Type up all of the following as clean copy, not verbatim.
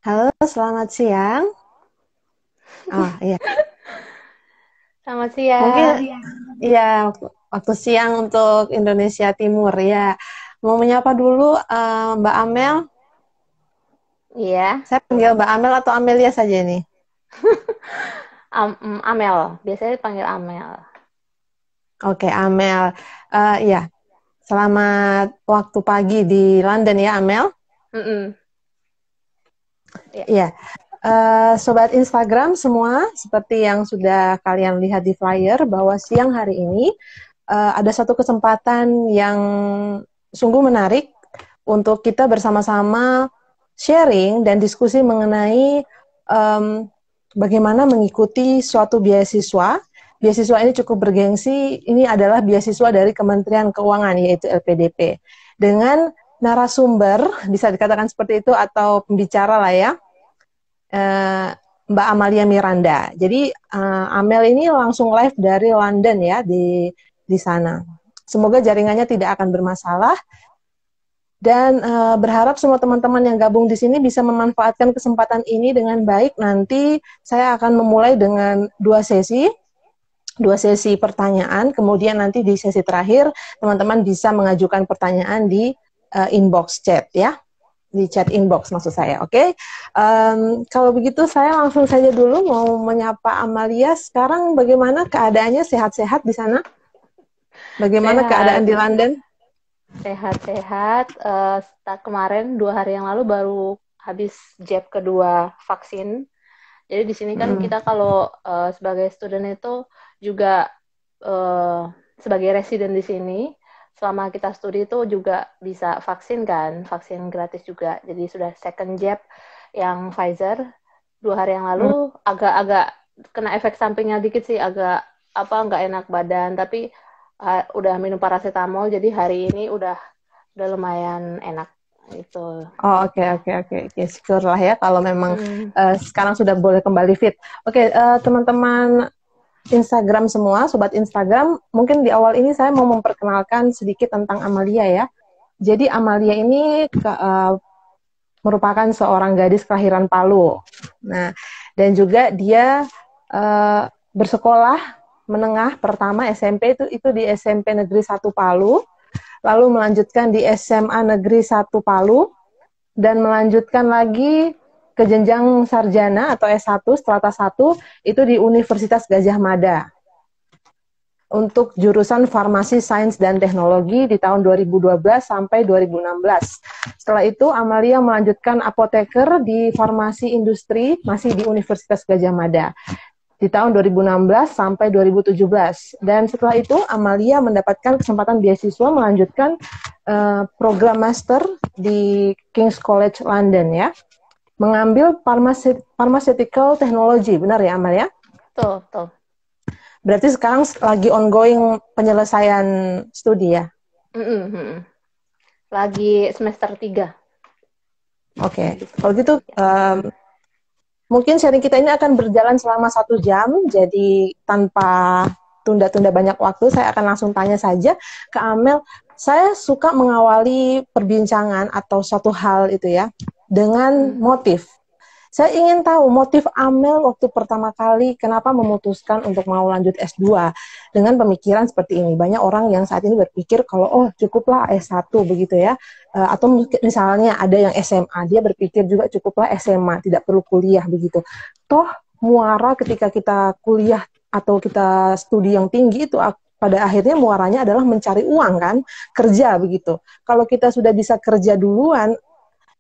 Halo, selamat siang. Oh iya, Selamat mungkin siang. ya waktu siang untuk Indonesia Timur ya. Mau menyapa dulu Mbak Amel. Iya, Saya panggil Mbak Amel atau Amelia saja nih. Amel. Biasanya dipanggil Amel. Oke, Amel. Iya, selamat waktu pagi di London ya, Amel. Mm-mm. Iya. Iya, Sobat Instagram semua, seperti yang sudah kalian lihat di flyer, bahwa siang hari ini ada satu kesempatan yang sungguh menarik untuk kita bersama-sama sharing dan diskusi mengenai em, bagaimana mengikuti suatu beasiswa. Beasiswa ini cukup bergengsi, ini adalah beasiswa dari Kementerian Keuangan, yaitu LPDP. Dengan narasumber, bisa dikatakan seperti itu, atau pembicara lah ya, eh, Mbak Amalia Miranda. Jadi Amel ini langsung live dari London ya, di sana. Semoga jaringannya tidak akan bermasalah dan berharap semua teman-teman yang gabung di sini bisa memanfaatkan kesempatan ini dengan baik. Nanti saya akan memulai dengan dua sesi pertanyaan, kemudian nanti di sesi terakhir teman-teman bisa mengajukan pertanyaan di inbox chat ya, di chat inbox maksud saya. Oke, kalau begitu saya langsung saja dulu mau menyapa Amalia. Sekarang bagaimana keadaannya, sehat-sehat di sana? Bagaimana keadaan Sehat, di London? sehat. Kemarin 2 hari yang lalu baru habis jab kedua vaksin. Jadi di sini kan Mm. kita kalau sebagai student itu juga eh, sebagai residen di sini, selama kita studi itu juga bisa vaksin kan, vaksin gratis juga. Jadi sudah second jab yang Pfizer 2 hari yang Mm. lalu agak-agak kena efek sampingnya dikit sih, agak apa nggak enak badan, tapi udah minum paracetamol, jadi hari ini udah lumayan enak itu. Oh, oke oke oke oke, syukurlah ya kalau memang Hmm. sekarang sudah boleh kembali fit. Oke, teman-teman Instagram semua, sobat Instagram, mungkin di awal ini saya mau memperkenalkan sedikit tentang Amalia ya. Jadi Amalia ini merupakan seorang gadis kelahiran Palu. Nah, dan juga dia uh, bersekolah menengah pertama SMP itu di SMP Negeri 1 Palu, lalu melanjutkan di SMA Negeri 1 Palu, dan melanjutkan lagi ke jenjang sarjana atau S1 strata 1 itu di Universitas Gajah Mada untuk jurusan Farmasi Sains dan Teknologi di tahun 2012 sampai 2016. Setelah itu Amalia melanjutkan apoteker di Farmasi Industri masih di Universitas Gajah Mada di tahun 2016 sampai 2017. Dan setelah itu Amalia mendapatkan kesempatan beasiswa melanjutkan program master di King's College London ya, mengambil pharmaceutical technology, benar ya Amalia? Tuh, tuh. Berarti sekarang lagi ongoing penyelesaian studi ya? Mm-mm, mm-mm. Lagi semester 3. Oke, okay. Lagi Kalau semester gitu 3. mungkin sharing kita ini akan berjalan selama 1 jam, jadi tanpa tunda-tunda banyak waktu, saya akan langsung tanya saja ke Amel. Saya suka mengawali perbincangan atau suatu hal itu ya, dengan Mm. motif. Saya ingin tahu motif Amel waktu pertama kali kenapa memutuskan untuk mau lanjut S2 dengan pemikiran seperti ini. Banyak orang yang saat ini berpikir kalau oh cukuplah S1 begitu ya. Atau misalnya ada yang SMA, dia berpikir juga cukuplah SMA, tidak perlu kuliah begitu. Toh muara ketika kita kuliah atau kita studi yang tinggi itu pada akhirnya muaranya adalah mencari uang kan, kerja begitu. Kalau kita sudah bisa kerja duluan,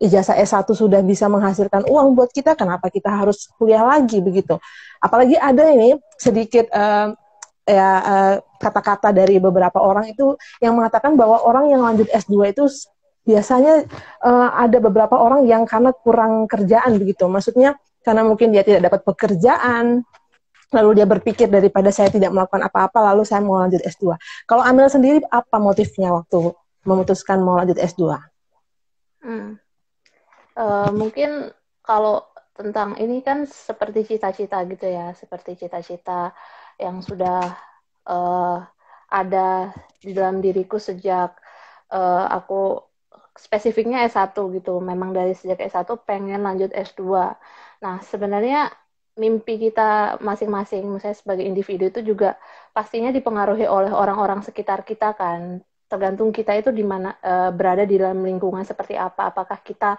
ijazah S1 sudah bisa menghasilkan uang buat kita, kenapa kita harus kuliah lagi begitu? Apalagi ada ini sedikit kata-kata dari beberapa orang itu yang mengatakan bahwa orang yang lanjut S2 itu biasanya ada beberapa orang yang karena kurang kerjaan begitu. Maksudnya karena mungkin dia tidak dapat pekerjaan, lalu dia berpikir daripada saya tidak melakukan apa-apa, lalu saya mau lanjut S2. Kalau Amel sendiri apa motifnya waktu memutuskan mau lanjut S2? Mm. Mungkin kalau tentang ini kan seperti cita-cita gitu ya, seperti cita-cita yang sudah uh, ada di dalam diriku sejak aku spesifiknya S1 gitu. Memang dari sejak S1 pengen lanjut S2. Nah, sebenarnya mimpi kita masing-masing, misalnya sebagai individu itu juga pastinya dipengaruhi oleh orang-orang sekitar kita kan. Tergantung kita itu di mana berada di dalam lingkungan seperti apa. Apakah kita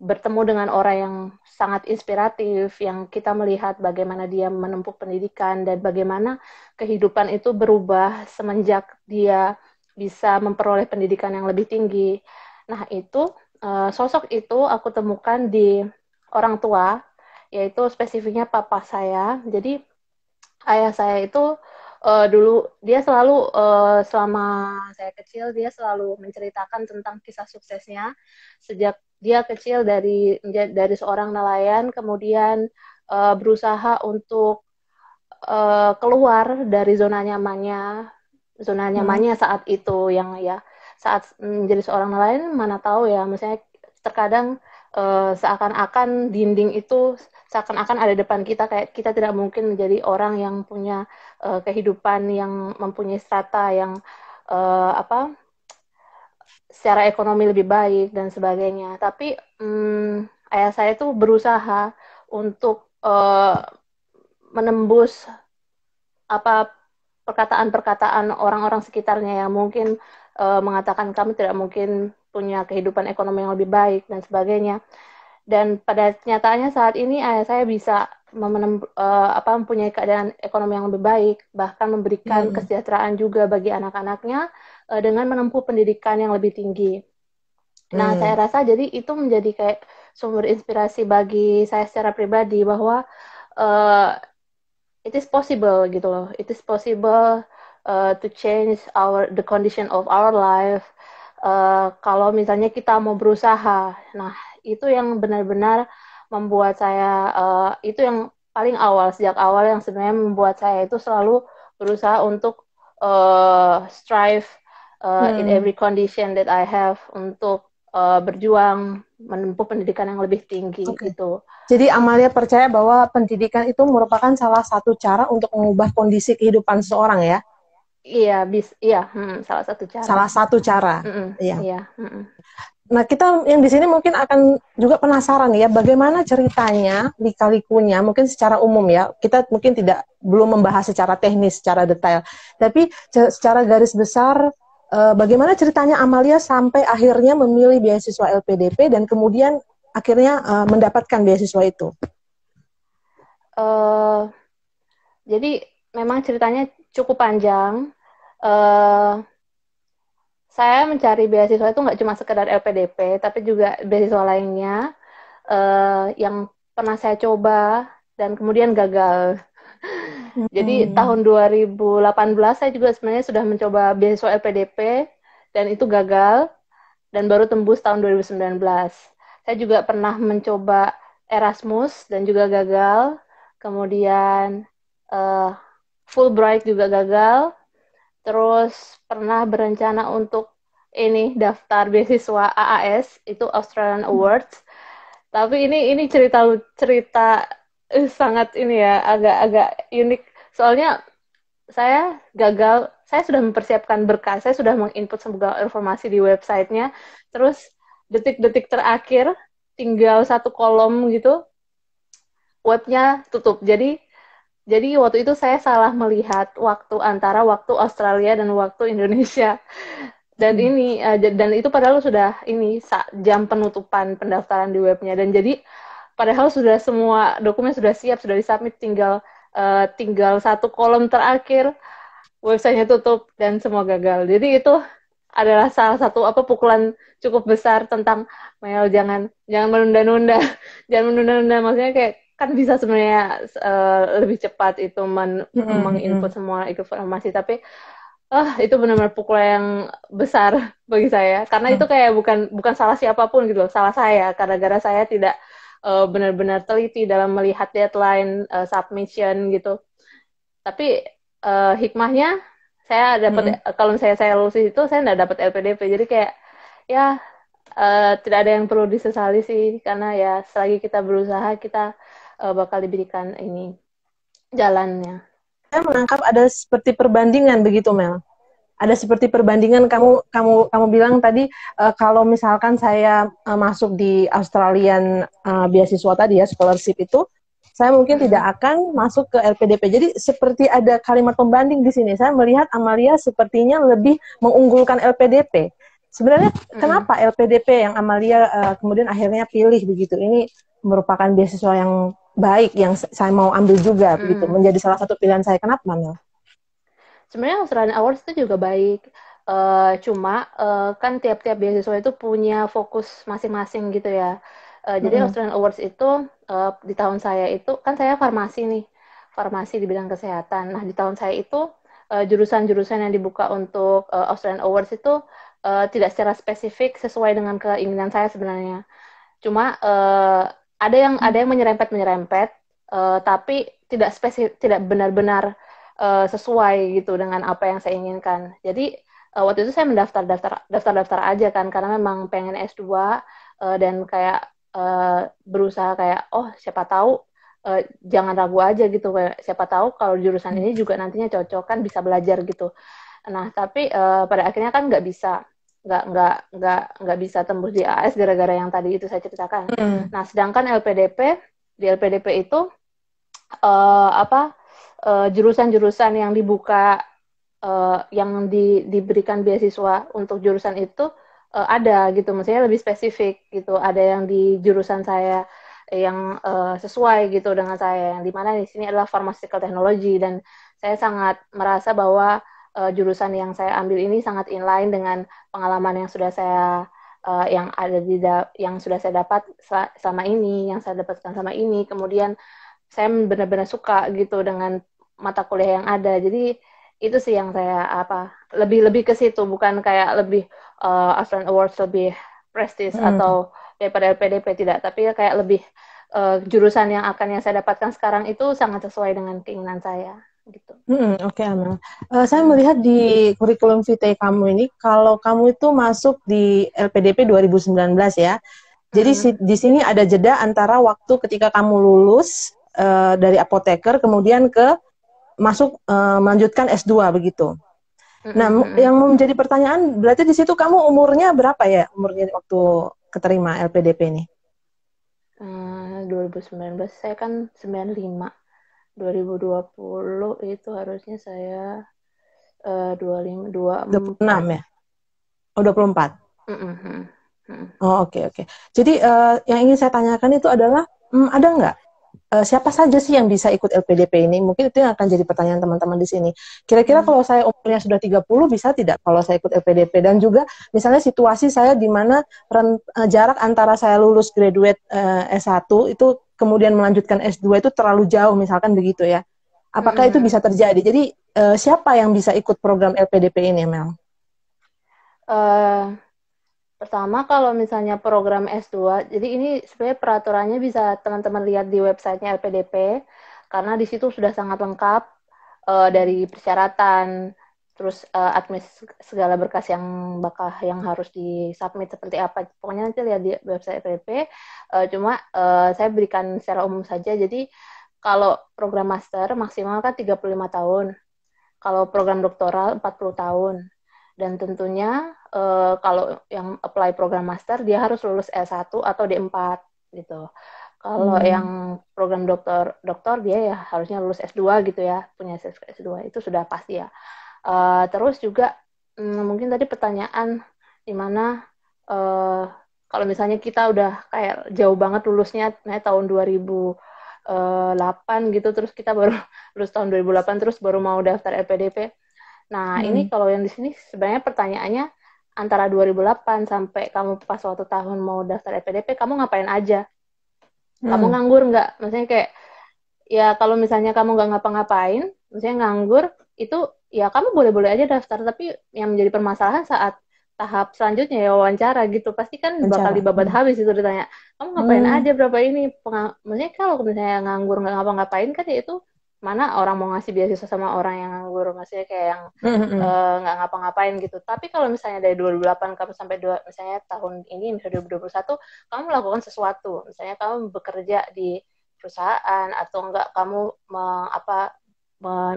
bertemu dengan orang yang sangat inspiratif, yang kita melihat bagaimana dia menempuh pendidikan dan bagaimana kehidupan itu berubah semenjak dia bisa memperoleh pendidikan yang lebih tinggi. Nah, itu sosok itu aku temukan di orang tua, yaitu spesifiknya papa saya. Jadi ayah saya itu dulu dia selalu selama saya kecil dia selalu menceritakan tentang kisah suksesnya sejak dia kecil dari seorang nelayan kemudian berusaha untuk keluar dari zona nyamannya saat itu yang ya saat menjadi seorang nelayan mana tahu ya misalnya terkadang seakan-akan dinding itu seakan-akan ada depan kita kayak kita tidak mungkin menjadi orang yang punya kehidupan yang mempunyai strata yang apa secara ekonomi lebih baik dan sebagainya tapi ayah saya tuh berusaha untuk menembus apa perkataan-perkataan orang-orang sekitarnya yang mungkin mengatakan kamu tidak mungkin punya kehidupan ekonomi yang lebih baik dan sebagainya. Dan pada kenyataannya saat ini ayah saya bisa mempunyai keadaan ekonomi yang lebih baik, bahkan memberikan kesejahteraan juga bagi anak-anaknya dengan menempuh pendidikan yang lebih tinggi. Nah, saya rasa jadi itu menjadi kayak sumber inspirasi bagi saya secara pribadi bahwa it is possible gitu loh. It is possible to change the condition of our life. Kalau misalnya kita mau berusaha, nah itu yang benar-benar membuat saya itu yang paling awal sejak awal yang sebenarnya membuat saya itu selalu berusaha untuk strive in every condition that I have untuk berjuang menempuh pendidikan yang lebih tinggi gitu. Jadi Amalia percaya bahwa pendidikan itu merupakan salah satu cara untuk mengubah kondisi kehidupan seseorang ya? Iya, salah satu cara. Salah satu cara. Iya. Nah, kita yang di sini mungkin akan juga penasaran ya, bagaimana ceritanya lika-likunya, mungkin secara umum ya, kita mungkin belum membahas secara teknis, secara detail, tapi secara garis besar, bagaimana ceritanya Amalia sampai akhirnya memilih beasiswa LPDP dan kemudian akhirnya mendapatkan beasiswa itu? Jadi memang ceritanya cukup panjang. Saya mencari beasiswa itu nggak cuma sekedar LPDP, tapi juga beasiswa lainnya yang pernah saya coba dan kemudian gagal. Jadi tahun 2018 saya juga sebenarnya sudah mencoba beasiswa LPDP dan itu gagal dan baru tembus tahun 2019. Saya juga pernah mencoba Erasmus dan juga gagal. Kemudian Fulbright juga gagal. Terus pernah berencana untuk ini daftar beasiswa AAS itu Australian Awards. Tapi ini cerita sangat ini ya agak unik. Soalnya saya gagal, saya sudah mempersiapkan berkas, saya sudah menginput segala informasi di websitenya. Terus detik-detik terakhir tinggal satu kolom gitu, webnya tutup. Jadi waktu itu saya salah melihat waktu antara waktu Australia dan waktu Indonesia. Dan dan itu padahal sudah jam penutupan pendaftaran di webnya. Dan jadi padahal sudah semua dokumen sudah siap, sudah disubmit, tinggal satu kolom terakhir, websitenya tutup dan semua gagal. Jadi itu adalah salah satu pukulan cukup besar tentang Mel jangan menunda-nunda, jangan menunda-nunda. Maksudnya kayak kan bisa sebenarnya lebih cepat itu menginput semua informasi, tapi itu benar-benar pukulan yang besar bagi saya karena itu kayak bukan salah siapapun gitu loh, salah saya karena gara saya tidak benar-benar teliti dalam melihat deadline submission gitu. Tapi hikmahnya saya dapat kalau misalnya saya lulus itu saya nggak dapat LPDP, jadi kayak ya tidak ada yang perlu disesali sih karena ya selagi kita berusaha kita bakal diberikan ini jalannya. Saya menangkap ada seperti perbandingan begitu Mel, ada seperti perbandingan kamu bilang tadi kalau misalkan saya masuk di Australian beasiswa tadi ya scholarship itu saya mungkin tidak akan masuk ke LPDP. Jadi seperti ada kalimat pembanding di sini. Saya melihat Amalia sepertinya lebih mengunggulkan LPDP. Sebenarnya kenapa LPDP yang Amalia kemudian akhirnya pilih begitu? Ini merupakan beasiswa yang baik yang saya mau ambil juga begitu. Menjadi salah satu pilihan saya. Kenapa, Mel? Sebenarnya Australian Awards itu juga baik. Cuma kan tiap-tiap beasiswa itu punya fokus masing-masing gitu ya. Jadi Australian Awards itu di tahun saya itu kan saya farmasi nih, farmasi di bidang kesehatan. Nah di tahun saya itu jurusan-jurusan yang dibuka untuk Australian Awards itu tidak secara spesifik sesuai dengan keinginan saya sebenarnya. Cuma ada yang menyerempet, tapi tidak benar-benar sesuai gitu dengan apa yang saya inginkan. Jadi waktu itu saya daftar aja kan karena memang pengen S2 dan kayak berusaha kayak siapa tahu jangan ragu aja gitu kayak siapa tahu kalau jurusan ini juga nantinya cocok kan bisa belajar gitu. Nah tapi pada akhirnya kan nggak bisa tembus di AS gara-gara yang tadi itu saya ceritakan. Nah sedangkan di LPDP itu jurusan-jurusan yang dibuka yang diberikan beasiswa untuk jurusan itu ada gitu, maksudnya lebih spesifik gitu. Ada yang di jurusan saya yang sesuai gitu dengan saya, yang dimana di sini adalah pharmaceutical technology dan saya sangat merasa bahwa jurusan yang saya ambil ini sangat inline dengan pengalaman yang sudah saya yang sudah saya dapat selama ini, yang saya dapatkan selama ini. Kemudian saya benar-benar suka gitu dengan mata kuliah yang ada. Jadi itu sih yang saya lebih ke situ, bukan kayak lebih Australian Awards lebih prestis atau daripada LPDP tidak, tapi kayak lebih jurusan yang saya dapatkan sekarang itu sangat sesuai dengan keinginan saya gitu. Oke, Amel. Saya melihat di kurikulum vitae kamu ini, kalau kamu itu masuk di LPDP 2019 ya. Jadi di sini ada jeda antara waktu ketika kamu lulus dari apoteker, kemudian melanjutkan S2 begitu. Nah, yang menjadi pertanyaan, berarti di situ kamu umurnya berapa ya? Umurnya waktu keterima LPDP ini? 2019, saya kan 95. 2020 itu harusnya saya 26 ya? Oh, 24. Oh, oke. Jadi yang ingin saya tanyakan itu adalah ada nggak siapa saja sih yang bisa ikut LPDP ini? Mungkin itu yang akan jadi pertanyaan teman-teman di sini. Kira-kira kalau saya umurnya sudah 30 bisa tidak kalau saya ikut LPDP? Dan juga misalnya situasi saya di mana jarak antara saya lulus graduate S1 itu kemudian melanjutkan S2 itu terlalu jauh misalkan begitu ya. Apakah itu bisa terjadi? Jadi siapa yang bisa ikut program LPDP ini, Mel? Pertama, kalau misalnya program S2, jadi ini sebenarnya peraturannya bisa teman-teman lihat di websitenya LPDP, karena di situ sudah sangat lengkap dari persyaratan, terus admis segala berkas yang harus disubmit seperti apa. Pokoknya nanti lihat di website LPDP. Cuma saya berikan secara umum saja. Jadi kalau program master maksimal kan 35 tahun. Kalau program doktoral 40 tahun. Dan tentunya kalau yang apply program master dia harus lulus S1 atau D4 gitu. Kalau yang program doktor dia ya harusnya lulus S2 gitu ya, punya S2 itu sudah pasti ya. Terus juga mungkin tadi pertanyaan di mana kalau misalnya kita udah kayak jauh banget lulusnya tahun 2008 gitu, terus kita baru lulus tahun 2008 terus baru mau daftar LPDP. Nah, ini kalau yang di sini sebenarnya pertanyaannya antara 2008 sampai kamu pas waktu tahun mau daftar LPDP, kamu ngapain aja? Kamu nganggur nggak? Maksudnya kayak, ya kalau misalnya kamu nggak ngapa-ngapain, misalnya nganggur, itu ya kamu boleh-boleh aja daftar. Tapi yang menjadi permasalahan saat tahap selanjutnya ya wawancara gitu, pasti kan bakal dibabat habis itu ditanya, kamu ngapain aja berapa ini? Maksudnya kalau misalnya nganggur nggak ngapa-ngapain kan ya itu mana orang mau ngasih beasiswa sama orang yang nganggur, maksudnya kayak yang nggak ngapa-ngapain gitu. Tapi kalau misalnya dari 2008 kamu sampai misalnya tahun ini, misalnya 2021, kamu melakukan sesuatu, misalnya kamu bekerja di perusahaan atau enggak kamu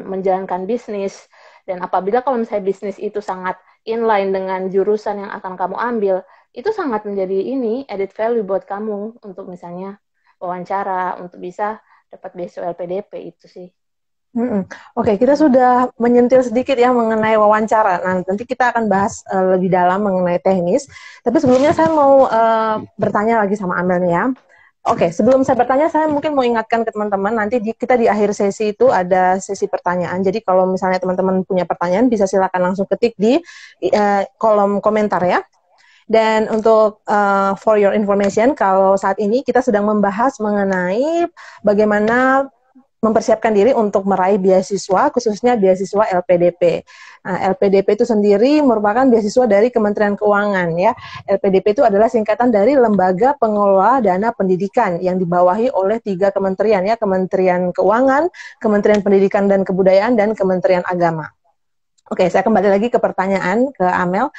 menjalankan bisnis. Dan apabila kalau misalnya bisnis itu sangat inline dengan jurusan yang akan kamu ambil, itu sangat menjadi added value buat kamu untuk misalnya wawancara, untuk bisa dapat beasiswa LPDP itu sih. Oke, kita sudah menyentil sedikit ya mengenai wawancara. Nah, nanti kita akan bahas lebih dalam mengenai teknis. Tapi sebelumnya saya mau bertanya lagi sama Amel nih ya. Oke, sebelum saya bertanya, saya mungkin mau ingatkan ke teman-teman, nanti kita di akhir sesi itu ada sesi pertanyaan. Jadi kalau misalnya teman-teman punya pertanyaan, bisa silakan langsung ketik di kolom komentar ya. Dan untuk for your information, kalau saat ini kita sedang membahas mengenai bagaimana mempersiapkan diri untuk meraih beasiswa, khususnya beasiswa LPDP. Nah, LPDP itu sendiri merupakan beasiswa dari Kementerian Keuangan ya. LPDP itu adalah singkatan dari Lembaga Pengelola Dana Pendidikan yang dibawahi oleh 3 kementerian ya, Kementerian Keuangan, Kementerian Pendidikan dan Kebudayaan, dan Kementerian Agama. Oke, saya kembali lagi ke pertanyaan ke Amel.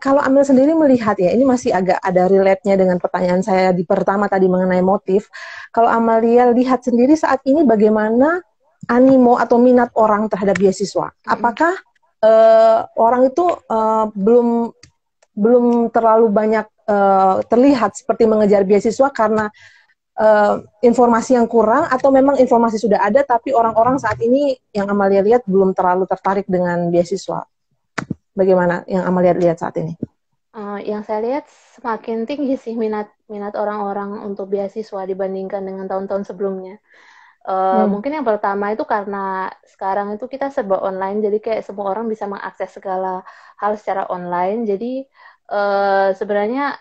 Kalau Amel sendiri melihat ya, ini masih agak ada relate-nya dengan pertanyaan saya di pertama tadi mengenai motif. Kalau Amalia lihat sendiri saat ini bagaimana animo atau minat orang terhadap beasiswa? Apakah orang itu belum terlalu banyak terlihat seperti mengejar beasiswa karena informasi yang kurang, atau memang informasi sudah ada tapi orang-orang saat ini yang Amalia lihat belum terlalu tertarik dengan beasiswa? Bagaimana yang Amalia lihat saat ini? Yang saya lihat semakin tinggi sih minat orang-orang untuk beasiswa dibandingkan dengan tahun-tahun sebelumnya. Mungkin yang pertama itu karena sekarang itu kita serba online, jadi kayak semua orang bisa mengakses segala hal secara online. Jadi sebenarnya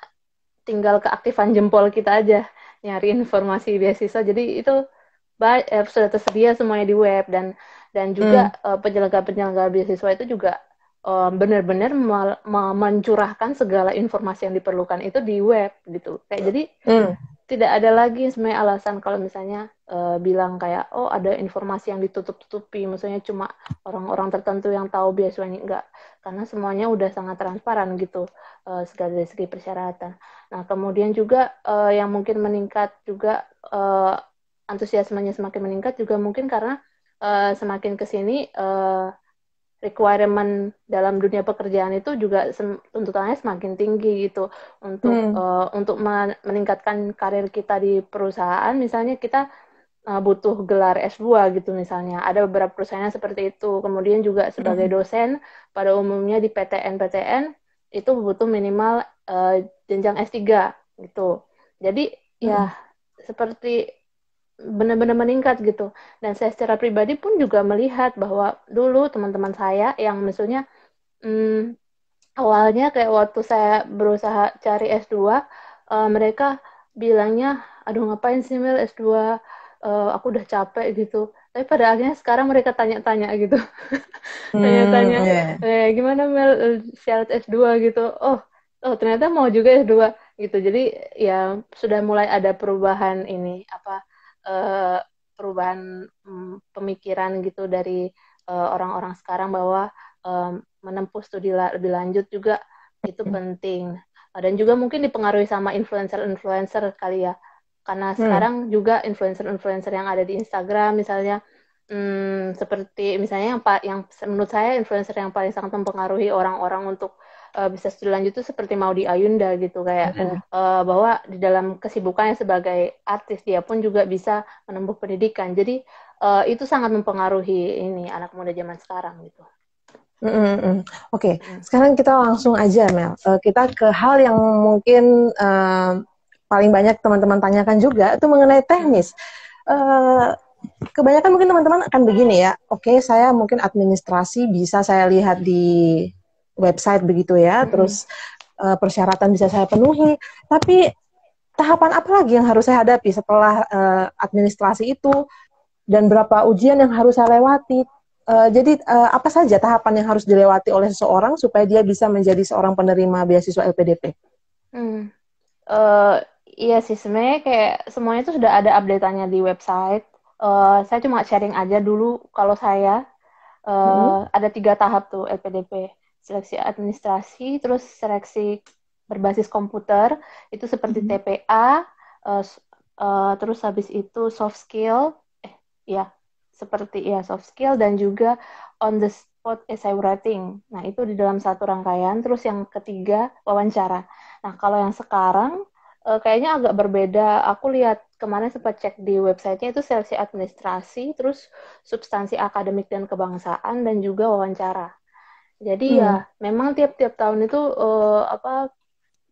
tinggal keaktifan jempol kita aja nyari informasi beasiswa. Jadi itu sudah tersedia semuanya di web, dan juga penyelenggara beasiswa itu juga benar-benar mencurahkan segala informasi yang diperlukan itu di web gitu. Kayak jadi tidak ada lagi sebenarnya alasan kalau misalnya bilang kayak ada informasi yang ditutup-tutupi, misalnya cuma orang-orang tertentu yang tahu beasiswa ini, enggak, karena semuanya udah sangat transparan gitu segala dari segi persyaratan. Nah, kemudian juga yang mungkin meningkat juga antusiasmenya semakin meningkat juga mungkin karena semakin kesini requirement dalam dunia pekerjaan itu juga tuntutannya semakin tinggi gitu untuk meningkatkan karir kita di perusahaan. Misalnya kita butuh gelar S2 gitu misalnya. Ada beberapa perusahaan seperti itu. Kemudian juga sebagai dosen pada umumnya di PTN itu butuh minimal jenjang S3 gitu. Jadi ya seperti benar-benar meningkat gitu. Dan saya secara pribadi pun juga melihat bahwa dulu teman-teman saya yang misalnya awalnya kayak waktu saya berusaha cari S2, mereka bilangnya, aduh ngapain sih Mel S2, aku udah capek gitu. Tapi pada akhirnya sekarang mereka tanya-tanya gitu. Tanya-tanya, gimana Mel syarat S2 gitu. Oh ternyata mau juga S2 gitu. Jadi ya sudah mulai ada perubahan perubahan pemikiran gitu dari orang-orang sekarang bahwa menempuh studi lebih lanjut juga itu penting. Dan juga mungkin dipengaruhi sama influencer-influencer kali ya. Karena sekarang juga influencer-influencer yang ada di Instagram misalnya, seperti misalnya yang menurut saya influencer yang paling sangat mempengaruhi orang-orang untuk bisa studi lanjut itu seperti Maudy Ayunda gitu, kayak bahwa di dalam kesibukannya sebagai artis dia pun juga bisa menempuh pendidikan. Jadi itu sangat mempengaruhi anak muda zaman sekarang gitu. Oke, sekarang kita langsung aja Mel. Kita ke hal yang mungkin paling banyak teman-teman tanyakan juga, itu mengenai teknis. Kebanyakan mungkin teman-teman akan begini ya. Oke, saya mungkin administrasi bisa saya lihat di website begitu ya, terus persyaratan bisa saya penuhi, tapi tahapan apa lagi yang harus saya hadapi setelah administrasi itu, dan berapa ujian yang harus saya lewati? Jadi apa saja tahapan yang harus dilewati oleh seseorang supaya dia bisa menjadi seorang penerima beasiswa LPDP? Iya sih, sebenarnya kayak semuanya itu sudah ada update-annya di website. Saya cuma sharing aja dulu. Kalau saya ada 3 tahap tuh LPDP. Seleksi administrasi, terus seleksi berbasis komputer, itu seperti TPA, terus habis itu soft skill, seperti ya soft skill dan juga on the spot essay writing. Nah, itu di dalam satu rangkaian. Terus yang ketiga wawancara. Nah, kalau yang sekarang kayaknya agak berbeda. Aku lihat kemarin sempat cek di websitenya itu seleksi administrasi, terus substansi akademik dan kebangsaan, dan juga wawancara. Jadi ya memang tiap-tiap tahun itu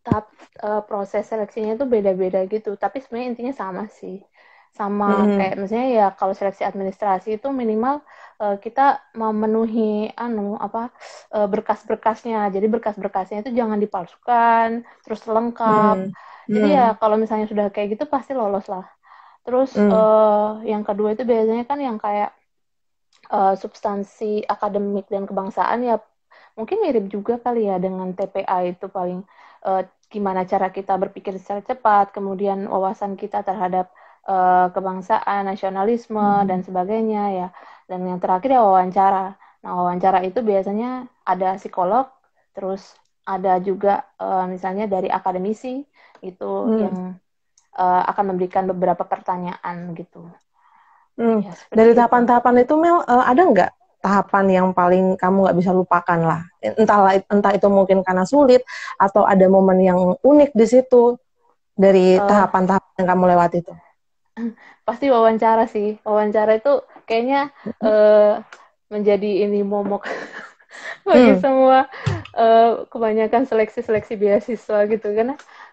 tahap proses seleksinya itu beda-beda gitu. Tapi sebenarnya intinya sama sih. Sama kayak misalnya ya kalau seleksi administrasi itu minimal kita memenuhi berkas-berkasnya. Jadi berkas-berkasnya itu jangan dipalsukan, terus lengkap. Jadi ya kalau misalnya sudah kayak gitu pasti lolos lah. Terus yang kedua itu biasanya kan yang kayak substansi akademik dan kebangsaan ya mungkin mirip juga kali ya dengan TPA itu paling gimana cara kita berpikir secara cepat, kemudian wawasan kita terhadap kebangsaan, nasionalisme dan sebagainya ya. Dan yang terakhir ya wawancara. Nah, wawancara itu biasanya ada psikolog, terus ada juga misalnya dari akademisi itu yang akan memberikan beberapa pertanyaan gitu. Ya, dari tahapan-tahapan itu Mel, ada nggak tahapan yang paling kamu nggak bisa lupakan lah? Entah itu mungkin karena sulit atau ada momen yang unik di situ dari tahapan-tahapan yang kamu lewati itu. Pasti wawancara sih. Wawancara itu kayaknya menjadi ini momok bagi semua kebanyakan seleksi beasiswa gitu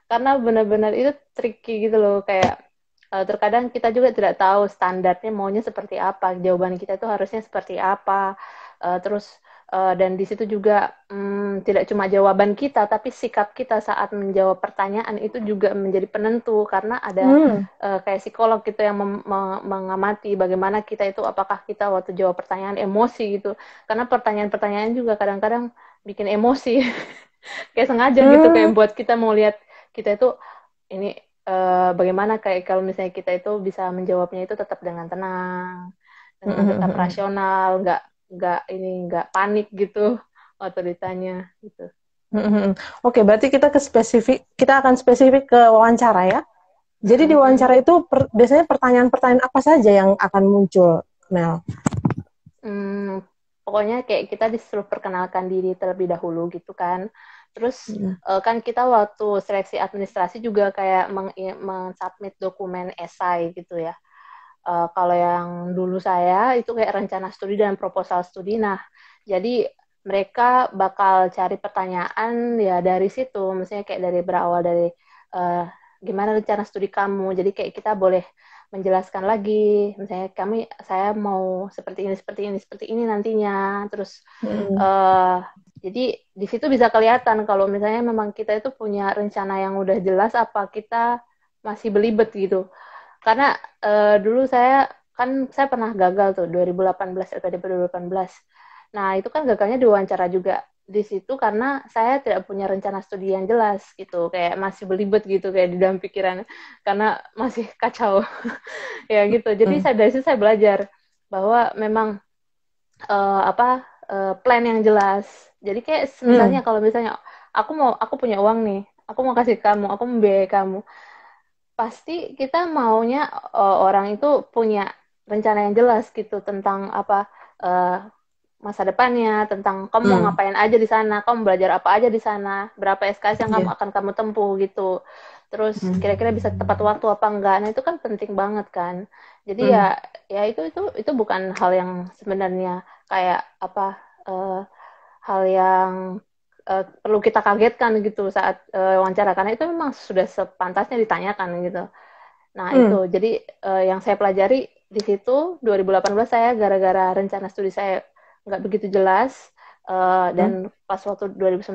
karena benar-benar itu tricky gitu loh, kayak terkadang kita juga tidak tahu standarnya maunya seperti apa, jawaban kita itu harusnya seperti apa, terus dan di situ juga tidak cuma jawaban kita, tapi sikap kita saat menjawab pertanyaan itu juga menjadi penentu, karena ada kayak psikolog gitu yang mengamati bagaimana kita itu, apakah kita waktu jawab pertanyaan emosi gitu, karena pertanyaan-pertanyaan juga kadang-kadang bikin emosi, kayak sengaja gitu, kayak buat kita mau lihat kita itu ini bagaimana kayak kalau misalnya kita itu bisa menjawabnya itu tetap dengan tenang, dengan tetap rasional, nggak panik gitu waktu ditanya gitu. Oke, berarti kita akan spesifik ke wawancara ya. Jadi di wawancara itu biasanya pertanyaan-pertanyaan apa saja yang akan muncul, Mel? Pokoknya kayak kita disuruh perkenalkan diri terlebih dahulu gitu kan. Terus kan kita waktu seleksi administrasi juga kayak mensubmit dokumen esai gitu ya. Kalau yang dulu saya itu kayak rencana studi dan proposal studi. Nah, jadi mereka bakal cari pertanyaan ya dari situ. Misalnya kayak berawal dari gimana rencana studi kamu. Jadi kayak kita boleh menjelaskan lagi. Misalnya saya mau seperti ini nantinya. Terus jadi di situ bisa kelihatan kalau misalnya memang kita itu punya rencana yang udah jelas apa kita masih belibet gitu. Karena dulu saya pernah gagal tuh 2018 LPDP 2018. Nah, itu kan gagalnya diwawancara juga di situ karena saya tidak punya rencana studi yang jelas gitu, kayak masih belibet gitu kayak di dalam pikiran karena masih kacau. Ya gitu. Jadi dari situ saya belajar bahwa memang plan yang jelas. Jadi kayak misalnya kalau misalnya aku punya uang nih, aku mau kasih kamu, aku membiayai kamu. Pasti kita maunya orang itu punya rencana yang jelas gitu tentang masa depannya, tentang kamu mau ngapain aja di sana, kamu belajar apa aja di sana, berapa SKS yang akan kamu tempuh gitu. Terus kira-kira bisa tepat waktu apa enggak. Nah, itu kan penting banget kan. Jadi ya itu bukan hal yang sebenarnya kayak hal yang perlu kita kagetkan gitu saat wawancara, karena itu memang sudah sepantasnya ditanyakan gitu. Nah itu jadi yang saya pelajari di situ 2018 saya gara-gara rencana studi saya nggak begitu jelas dan pas waktu 2019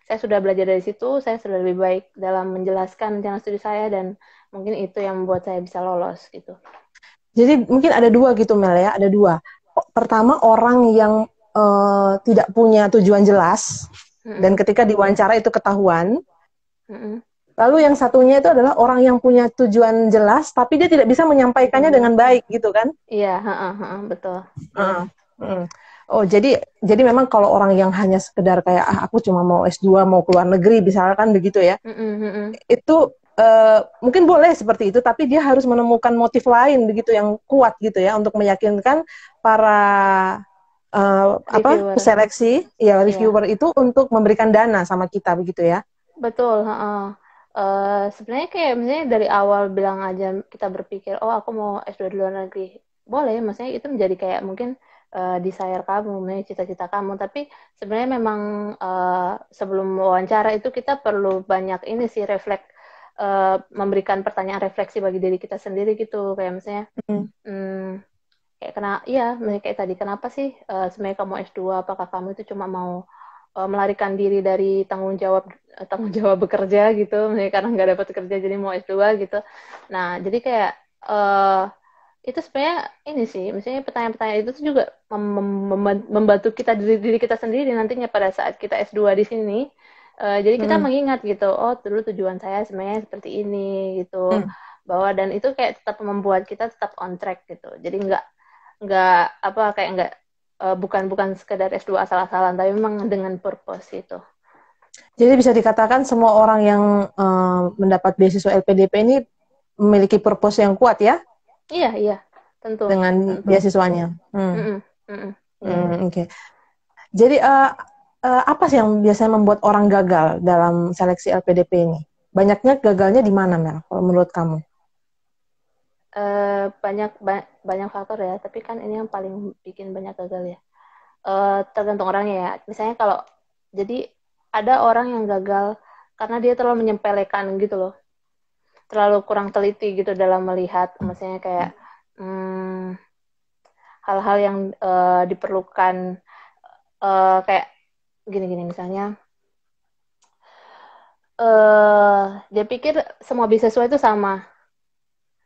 saya sudah belajar dari situ, saya sudah lebih baik dalam menjelaskan rencana studi saya dan mungkin itu yang membuat saya bisa lolos gitu. Jadi mungkin ada dua gitu Mel ya, ada dua. Pertama orang yang tidak punya tujuan jelas dan ketika diwawancara itu ketahuan. Lalu yang satunya itu adalah orang yang punya tujuan jelas tapi dia tidak bisa menyampaikannya dengan baik gitu kan? Iya, betul. Oh, jadi memang kalau orang yang hanya sekedar kayak aku cuma mau S2 mau keluar negeri misalkan begitu ya. Itu mungkin boleh seperti itu, tapi dia harus menemukan motif lain begitu yang kuat gitu ya untuk meyakinkan para Reviewer. seleksi ya Iya. reviewer itu untuk memberikan dana sama kita begitu ya. Betul, heeh. Sebenarnya kayak misalnya dari awal bilang aja kita berpikir, oh aku mau S2 di luar negeri. Boleh, maksudnya itu menjadi kayak mungkin desire kamu, misalnya cita-cita kamu. Tapi sebenarnya memang sebelum wawancara itu kita perlu banyak ini sih memberikan pertanyaan refleksi bagi diri kita sendiri gitu. Kayak misalnya, hmm, kayak misalnya kayak tadi, kenapa sih sebenarnya kamu S2? Apakah kamu itu cuma mau melarikan diri dari tanggung jawab bekerja gitu, misalnya karena nggak dapat kerja jadi mau S2 gitu. Nah, jadi kayak itu sebenarnya ini sih, misalnya pertanyaan-pertanyaan itu tuh juga membantu kita diri kita sendiri nantinya pada saat kita S2 di sini. Jadi kita mengingat gitu, oh dulu tujuan saya sebenarnya seperti ini gitu, bahwa dan itu kayak tetap membuat kita tetap on track gitu. Jadi nggak apa kayak nggak bukan sekedar S2 asal-asalan, tapi memang dengan purpose itu. Jadi bisa dikatakan semua orang yang mendapat beasiswa LPDP ini memiliki purpose yang kuat ya Iya, iya, tentu, dengan tentu. beasiswanya. Mm-mm, mm-mm, iya. Oke. Jadi apa sih yang biasanya membuat orang gagal dalam seleksi LPDP ini? Banyaknya gagalnya di mana, Mel? Kalau menurut kamu? Banyak faktor ya, tapi kan ini yang paling bikin banyak gagal ya. Tergantung orangnya ya. Misalnya kalau jadi ada orang yang gagal karena dia terlalu menyepelekan gitu loh, terlalu kurang teliti gitu dalam melihat, maksudnya kayak hal-hal yang diperlukan, kayak gini-gini misalnya. Dia pikir semua beasiswa itu sama.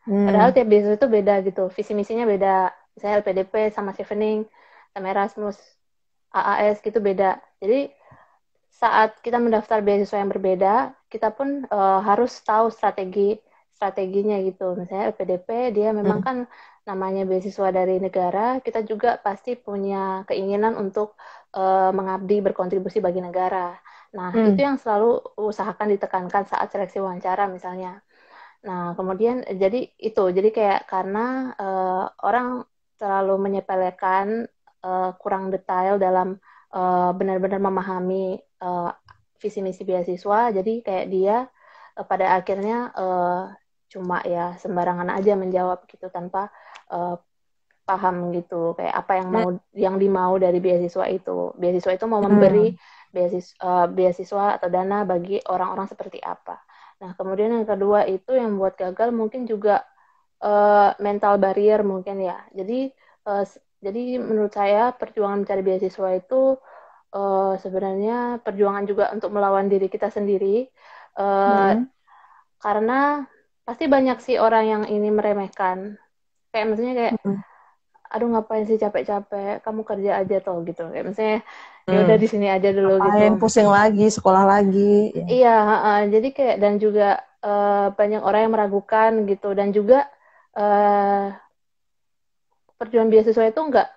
Padahal tiap beasiswa itu beda gitu. Visi misinya beda. Misalnya LPDP sama Chevening, sama Erasmus, AAS gitu beda. Jadi saat kita mendaftar beasiswa yang berbeda, kita pun harus tahu strateginya gitu. Misalnya LPDP dia memang kan namanya beasiswa dari negara, kita juga pasti punya keinginan untuk mengabdi berkontribusi bagi negara. Nah, itu yang selalu usahakan ditekankan saat seleksi wawancara misalnya. Nah, kemudian jadi kayak karena orang terlalu menyepelekan, kurang detail dalam benar-benar memahami visi misi beasiswa, jadi kayak dia pada akhirnya cuma ya sembarangan aja menjawab gitu tanpa paham gitu kayak apa yang dimau dari beasiswa itu. Beasiswa itu mau memberi beasiswa atau dana bagi orang-orang seperti apa. Nah, kemudian yang kedua itu yang buat gagal mungkin juga mental barrier mungkin ya. Jadi menurut saya perjuangan mencari beasiswa itu sebenarnya perjuangan juga untuk melawan diri kita sendiri. Karena pasti banyak sih orang yang ini meremehkan. Kayak maksudnya kayak aduh ngapain sih capek-capek, kamu kerja aja toh gitu. Kayak misalnya ya udah di sini aja dulu gitu. Ngapain pusing lagi, sekolah lagi. Ya. Iya, jadi kayak dan juga banyak orang yang meragukan gitu dan juga perjuangan beasiswa itu nggak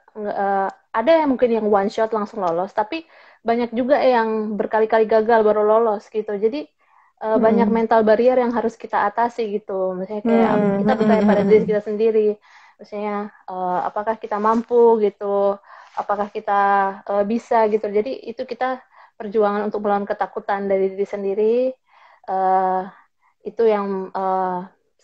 ada yang mungkin yang one shot langsung lolos, tapi banyak juga yang berkali-kali gagal baru lolos gitu. Jadi banyak mental barrier yang harus kita atasi gitu. Misalnya kayak kita bertanya pada diri kita sendiri, misalnya apakah kita mampu gitu, apakah kita bisa gitu. Jadi itu kita perjuangan untuk melawan ketakutan dari diri sendiri. Itu yang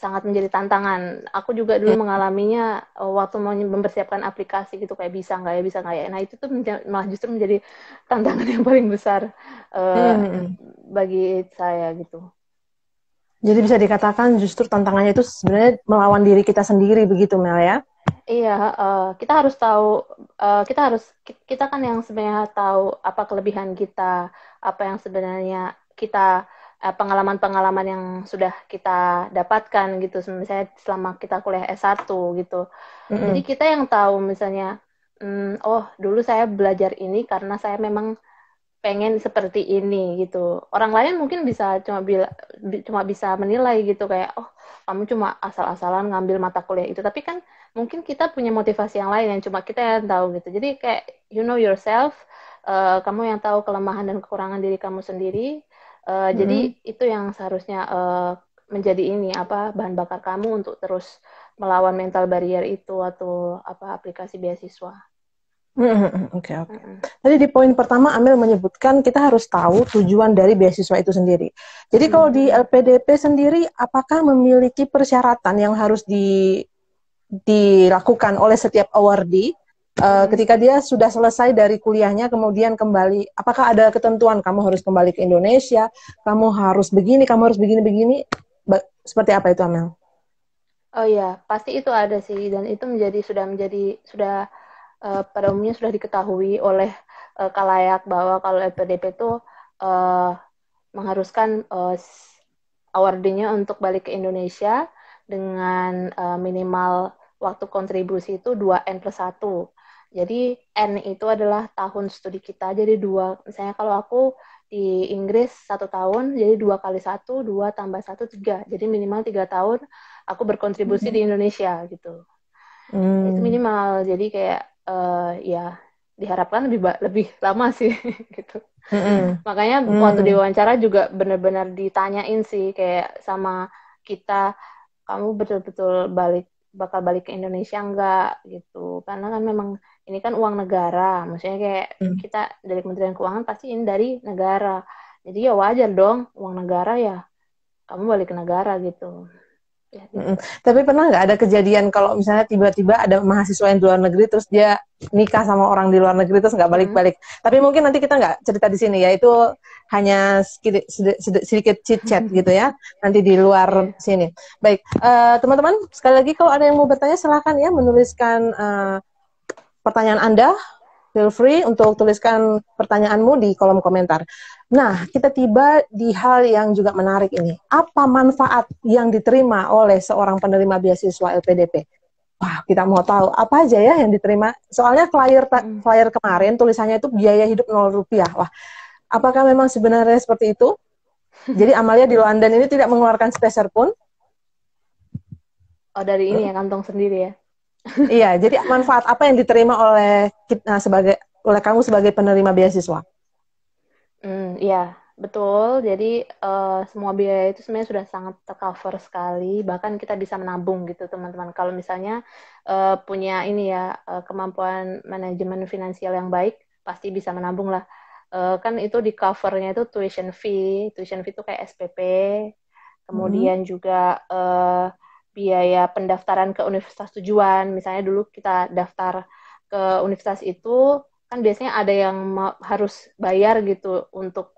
sangat menjadi tantangan. Aku juga dulu mengalaminya waktu mau mempersiapkan aplikasi gitu, kayak bisa nggak ya. Nah itu tuh malah justru menjadi tantangan yang paling besar bagi saya gitu. Jadi bisa dikatakan justru tantangannya itu sebenarnya melawan diri kita sendiri begitu, Mel ya? Iya, kita harus tahu, kita kan yang sebenarnya tahu apa kelebihan kita, apa yang sebenarnya kita pengalaman-pengalaman yang sudah kita dapatkan gitu, misalnya selama kita kuliah S1 gitu. Jadi kita yang tahu misalnya, oh dulu saya belajar ini karena saya memang pengen seperti ini gitu. Orang lain mungkin cuma bisa menilai gitu kayak oh kamu cuma asal-asalan ngambil mata kuliah itu, tapi kan mungkin kita punya motivasi yang lain yang cuma kita yang tahu gitu. Jadi kayak you know yourself, kamu yang tahu kelemahan dan kekurangan diri kamu sendiri. Jadi itu yang seharusnya menjadi ini apa bahan bakar kamu untuk terus melawan mental barrier itu atau apa aplikasi beasiswa. Oke, oke. Tadi di poin pertama Amel menyebutkan kita harus tahu tujuan dari beasiswa itu sendiri. Jadi kalau di LPDP sendiri, apakah memiliki persyaratan yang harus dilakukan oleh setiap awardee ketika dia sudah selesai dari kuliahnya, kemudian kembali? Apakah ada ketentuan kamu harus kembali ke Indonesia, kamu harus begini, kamu harus begini-begini? Seperti apa itu, Amel? Oh iya, pasti itu ada sih, dan itu sudah pada umumnya sudah diketahui oleh kalayak bahwa kalau LPDP itu mengharuskan awardee-nya untuk balik ke Indonesia dengan minimal waktu kontribusi itu 2N+1. Jadi N itu adalah tahun studi kita, jadi 2. Misalnya kalau aku di Inggris 1 tahun, jadi 2 kali 1, 2 tambah 1, 3. Jadi minimal 3 tahun aku berkontribusi di Indonesia gitu. Itu minimal, jadi kayak ya diharapkan lebih lama sih gitu. Makanya waktu diwawancara juga benar-benar ditanyain sih kayak sama kita, kamu betul-betul bakal balik ke Indonesia enggak gitu, karena kan memang ini kan uang negara, maksudnya kayak kita dari Kementerian Keuangan pasti ini dari negara, jadi ya wajar dong uang negara ya kamu balik ke negara gitu. Ya, gitu. Tapi pernah nggak ada kejadian kalau misalnya tiba-tiba ada mahasiswa yang di luar negeri terus dia nikah sama orang di luar negeri terus nggak balik-balik. Tapi mungkin nanti kita nggak cerita di sini ya, itu hanya sedikit chit-chat gitu ya, nanti di luar sini. Baik, teman-teman, sekali lagi kalau ada yang mau bertanya silahkan ya menuliskan pertanyaan Anda. Feel free untuk tuliskan pertanyaanmu di kolom komentar. Nah, kita tiba di hal yang juga menarik ini. Apa manfaat yang diterima oleh seorang penerima beasiswa LPDP? Wah, kita mau tahu apa aja ya yang diterima. Soalnya flyer kemarin tulisannya itu biaya hidup 0 rupiah. Wah, apakah memang sebenarnya seperti itu? Jadi Amalia di London ini tidak mengeluarkan sepeser pun? Oh, dari ini ya, kantong sendiri ya? Iya, jadi manfaat apa yang diterima oleh kamu sebagai penerima beasiswa? Iya, betul. Jadi semua biaya itu sebenarnya sudah sangat tercover sekali. Bahkan kita bisa menabung gitu, teman-teman. Kalau misalnya punya ini ya kemampuan manajemen finansial yang baik, pasti bisa menabung lah. Kan itu di covernya itu tuition fee. Tuition fee itu kayak SPP. Kemudian juga biaya pendaftaran ke universitas tujuan. Misalnya dulu kita daftar ke universitas itu kan biasanya ada yang harus bayar gitu untuk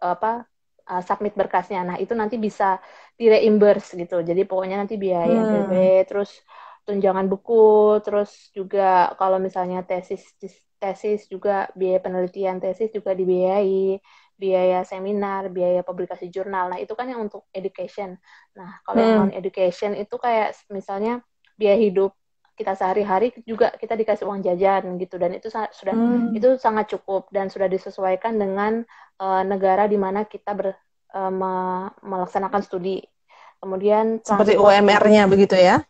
submit berkasnya. Nah, itu nanti bisa di-reimburse gitu. Jadi pokoknya nanti biaya SPP, terus tunjangan buku, terus juga kalau misalnya tesis juga biaya penelitian tesis juga dibiayai, biaya seminar, biaya publikasi jurnal. Nah, itu kan yang untuk education. Nah, kalau yang non education itu kayak misalnya biaya hidup kita sehari-hari juga kita dikasih uang jajan gitu, dan itu sudah itu sangat cukup dan sudah disesuaikan dengan negara di mana kita melaksanakan studi. Kemudian seperti UMR-nya begitu ya?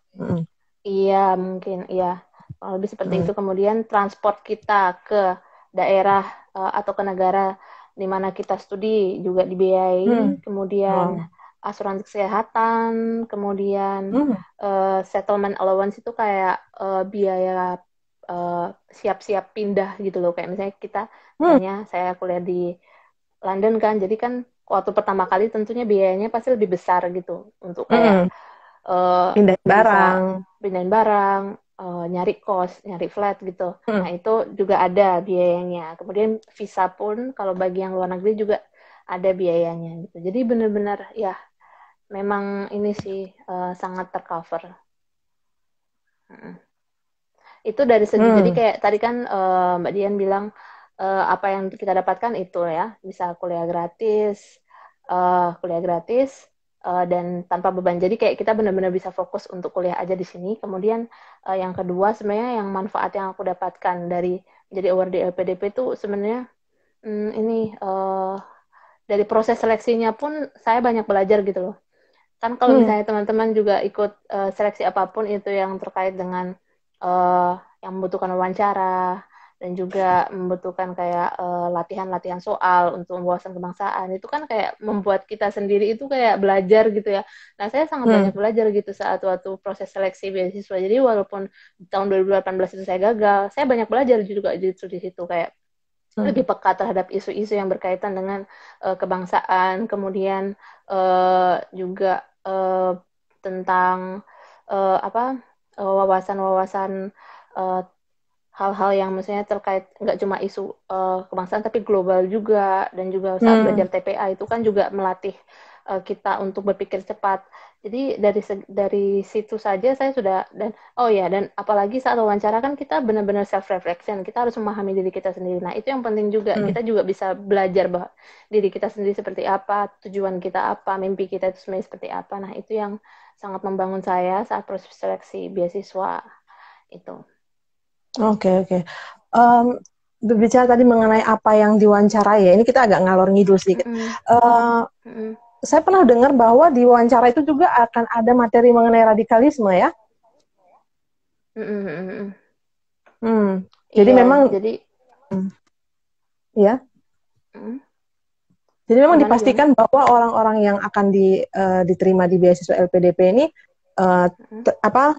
Iya, mungkin iya. Lebih seperti itu. Kemudian transport kita ke daerah atau ke negara di mana kita studi juga dibiayai. Kemudian asuransi kesehatan, kemudian settlement allowance itu kayak biaya siap-siap pindah gitu loh. Kayak misalnya misalnya saya kuliah di London kan, jadi kan waktu pertama kali tentunya biayanya pasti lebih besar gitu untuk kayak pindahin barang, nyari kos, nyari flat gitu. Nah, itu juga ada biayanya. Kemudian visa pun kalau bagi yang luar negeri juga ada biayanya gitu. Jadi benar-benar ya memang ini sih sangat tercover. Itu dari segi, jadi kayak tadi kan Mbak Dian bilang apa yang kita dapatkan itu ya, bisa kuliah gratis, dan tanpa beban. Jadi kayak kita benar-benar bisa fokus untuk kuliah aja di sini. Kemudian yang kedua sebenarnya yang manfaat yang aku dapatkan dari jadi awardee LPDP itu sebenarnya ini dari proses seleksinya pun saya banyak belajar gitu loh. Kan kalau misalnya teman-teman juga ikut seleksi apapun itu yang terkait dengan yang membutuhkan wawancara dan juga membutuhkan kayak latihan-latihan soal untuk wawasan kebangsaan. Itu kan kayak membuat kita sendiri itu kayak belajar gitu ya. Nah, saya sangat banyak Hmm. belajar gitu saat waktu proses seleksi beasiswa. Jadi walaupun tahun 2018 itu saya gagal, saya banyak belajar juga justru di situ, kayak Hmm. lebih peka terhadap isu-isu yang berkaitan dengan kebangsaan, kemudian juga tentang apa wawasan-wawasan uh, hal-hal yang misalnya terkait nggak cuma isu kebangsaan tapi global juga, dan juga saat Hmm. belajar TPA itu kan juga melatih kita untuk berpikir cepat. Jadi dari situ saja saya sudah, dan oh ya, dan apalagi saat wawancara kan kita benar-benar self reflection, kita harus memahami diri kita sendiri. Nah, itu yang penting juga, Hmm. kita juga bisa belajar bahwa diri kita sendiri seperti apa, tujuan kita apa, mimpi kita itu sebenarnya seperti apa. Nah, itu yang sangat membangun saya saat proses seleksi beasiswa itu. Oke, oke. Em, Berbicara tadi mengenai apa yang diwawancarai ya, ini kita agak ngalor ngidul sedikit. Mm-mm. Eh, Mm-mm. saya pernah dengar bahwa di wawancara itu juga akan ada materi mengenai radikalisme ya. Mm-mm. Mm-mm. Hmm. Jadi Iya, memang, jadi hmm, ya. mm, Jadi memang gimana gimana? dipastikan bahwa orang-orang yang akan diterima di beasiswa LPDP ini eh, Mm-mm. apa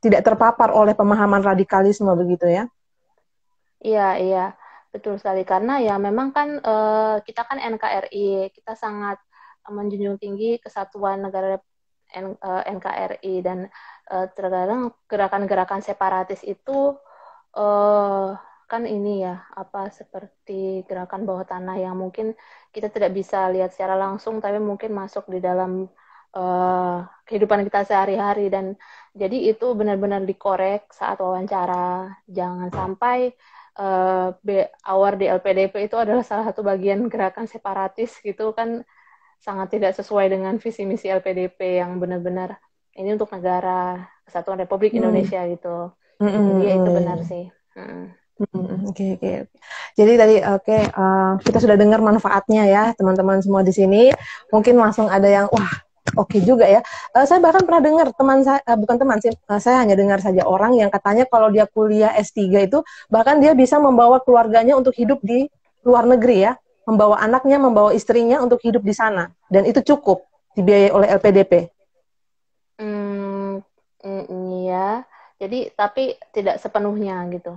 tidak terpapar oleh pemahaman radikalisme begitu ya. Iya, iya, betul sekali. Karena ya memang kan kita kan NKRI, kita sangat menjunjung tinggi kesatuan negara NKRI, dan terkadang gerakan-gerakan separatis itu eh kan ini ya, apa seperti gerakan bawah tanah yang mungkin kita tidak bisa lihat secara langsung, tapi mungkin masuk di dalam eh kehidupan kita sehari-hari, dan jadi itu benar-benar dikorek saat wawancara. Jangan sampai awar di LPDP itu adalah salah satu bagian gerakan separatis gitu kan, sangat tidak sesuai dengan visi misi LPDP yang benar-benar ini untuk negara Kesatuan Republik Hmm. Indonesia gitu. Hmm, Jadi hmm, ya itu benar hmm. sih. Mm. Oke, oke. Jadi tadi oke, kita sudah dengar manfaatnya ya teman-teman semua di sini. Mungkin langsung ada yang wah oke juga ya. Saya bahkan pernah dengar teman saya, bukan teman sih, saya hanya dengar saja orang yang katanya kalau dia kuliah S3 itu bahkan dia bisa membawa keluarganya untuk hidup di luar negeri ya, membawa anaknya, membawa istrinya untuk hidup di sana dan itu cukup dibiayai oleh LPDP. Mm, iya. Jadi tapi tidak sepenuhnya gitu.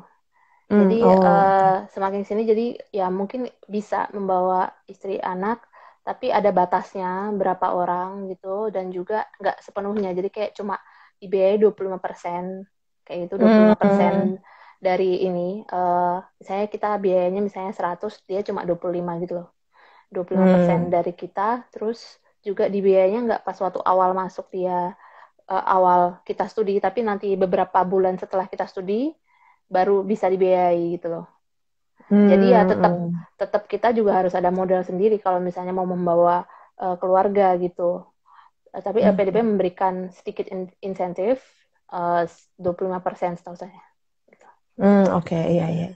Jadi Oh. semakin sini jadi ya mungkin bisa membawa istri anak, tapi ada batasnya berapa orang gitu, dan juga nggak sepenuhnya. Jadi kayak cuma dibiayai 25%, kayak itu 25% Hmm. dari ini. Misalnya kita biayanya misalnya 100, dia cuma 25 gitu loh. 25% Hmm. dari kita, terus juga dibiayanya nggak pas waktu awal masuk dia, awal kita studi, tapi nanti beberapa bulan setelah kita studi baru bisa dibiayai gitu loh. Jadi ya tetap Hmm. tetap kita juga harus ada modal sendiri kalau misalnya mau membawa keluarga gitu. Tapi LPDP Hmm. memberikan sedikit insentif, 25% setahu saya. Gitu. Oke, iya, iya.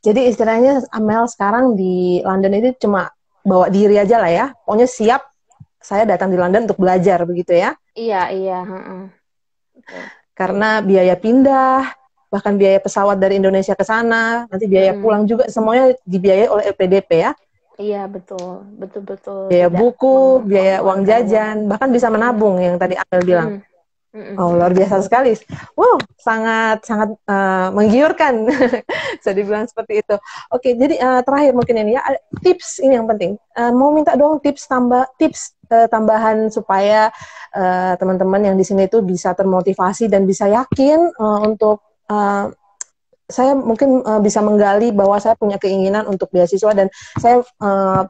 Jadi istilahnya Amel sekarang di London itu cuma bawa diri aja lah ya. Pokoknya siap, saya datang di London untuk belajar begitu ya. Iya, iya, heeh, betul. Karena biaya pindah, bahkan biaya pesawat dari Indonesia ke sana, nanti biaya Mm-mm. pulang juga semuanya dibiayai oleh LPDP ya. Iya, betul, betul, betul, Biaya tidak buku, biaya uang mengeluarkan uang. jajan, bahkan bisa Mm-mm. menabung yang tadi Amel bilang. Mm-mm. Mm-mm. Oh, luar Mm-mm. biasa sekali. Wow, sangat sangat menggiurkan. Bisa dibilang seperti itu. Oke, jadi terakhir mungkin ini ya tips ini yang penting. Mau minta dong tips tambahan supaya teman-teman yang di sini itu bisa termotivasi dan bisa yakin untuk saya mungkin bisa menggali bahwa saya punya keinginan untuk beasiswa dan saya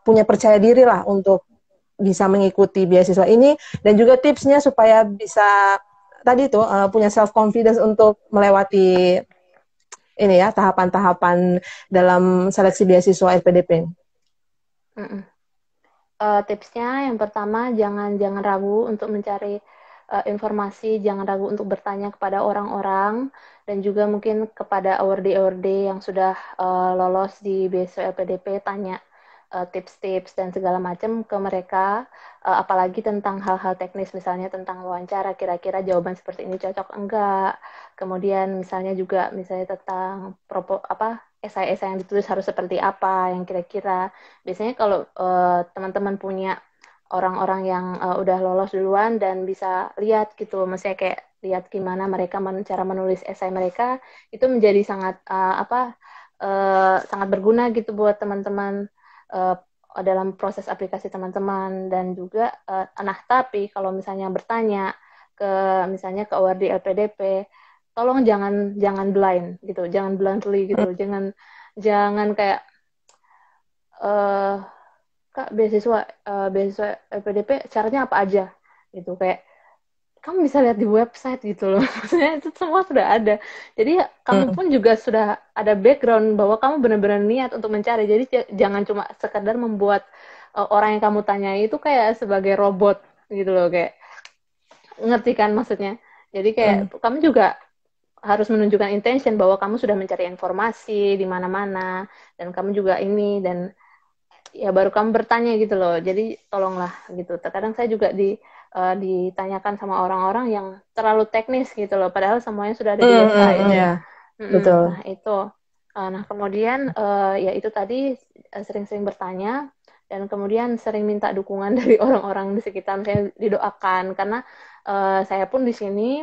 punya percaya diri lah untuk bisa mengikuti beasiswa ini dan juga tipsnya supaya bisa tadi tuh punya self confidence untuk melewati ini ya tahapan-tahapan dalam seleksi beasiswa LPDP. Mm-mm. Tipsnya yang pertama, jangan jangan ragu untuk mencari informasi, jangan ragu untuk bertanya kepada orang-orang, dan juga mungkin kepada award-award yang sudah lolos di beasiswa LPDP, tanya tips-tips dan segala macam ke mereka, apalagi tentang hal-hal teknis, misalnya tentang wawancara, kira-kira jawaban seperti ini cocok enggak, kemudian misalnya juga misalnya tentang esai-esai yang ditulis harus seperti apa, yang kira-kira. Biasanya kalau teman-teman punya orang-orang yang udah lolos duluan dan bisa lihat gitu, maksudnya kayak lihat gimana mereka cara menulis esai mereka, itu menjadi sangat sangat berguna gitu buat teman-teman dalam proses aplikasi teman-teman. Dan juga tapi kalau misalnya bertanya misalnya ke ORD LPDP, tolong jangan blind gitu, jangan blindly gitu, jangan kayak Kak, beasiswa LPDP caranya apa aja gitu, kayak kamu bisa lihat di website gitu loh. Maksudnya itu semua sudah ada. Jadi kamu pun juga sudah ada background bahwa kamu benar-benar niat untuk mencari. Jadi jangan cuma sekedar membuat orang yang kamu tanyai itu kayak sebagai robot gitu loh, kayak ngerti kan maksudnya. Jadi kayak kamu juga harus menunjukkan intention bahwa kamu sudah mencari informasi di mana-mana dan kamu juga ini, dan ya baru kamu bertanya gitu loh. Jadi tolonglah gitu. Terkadang saya juga ditanyakan sama orang-orang yang terlalu teknis gitu loh, padahal semuanya sudah ada di website. Yeah. Betul. Nah itu. Nah kemudian ya itu tadi sering-sering bertanya, dan kemudian sering minta dukungan dari orang-orang di sekitar saya, didoakan, karena saya pun di sini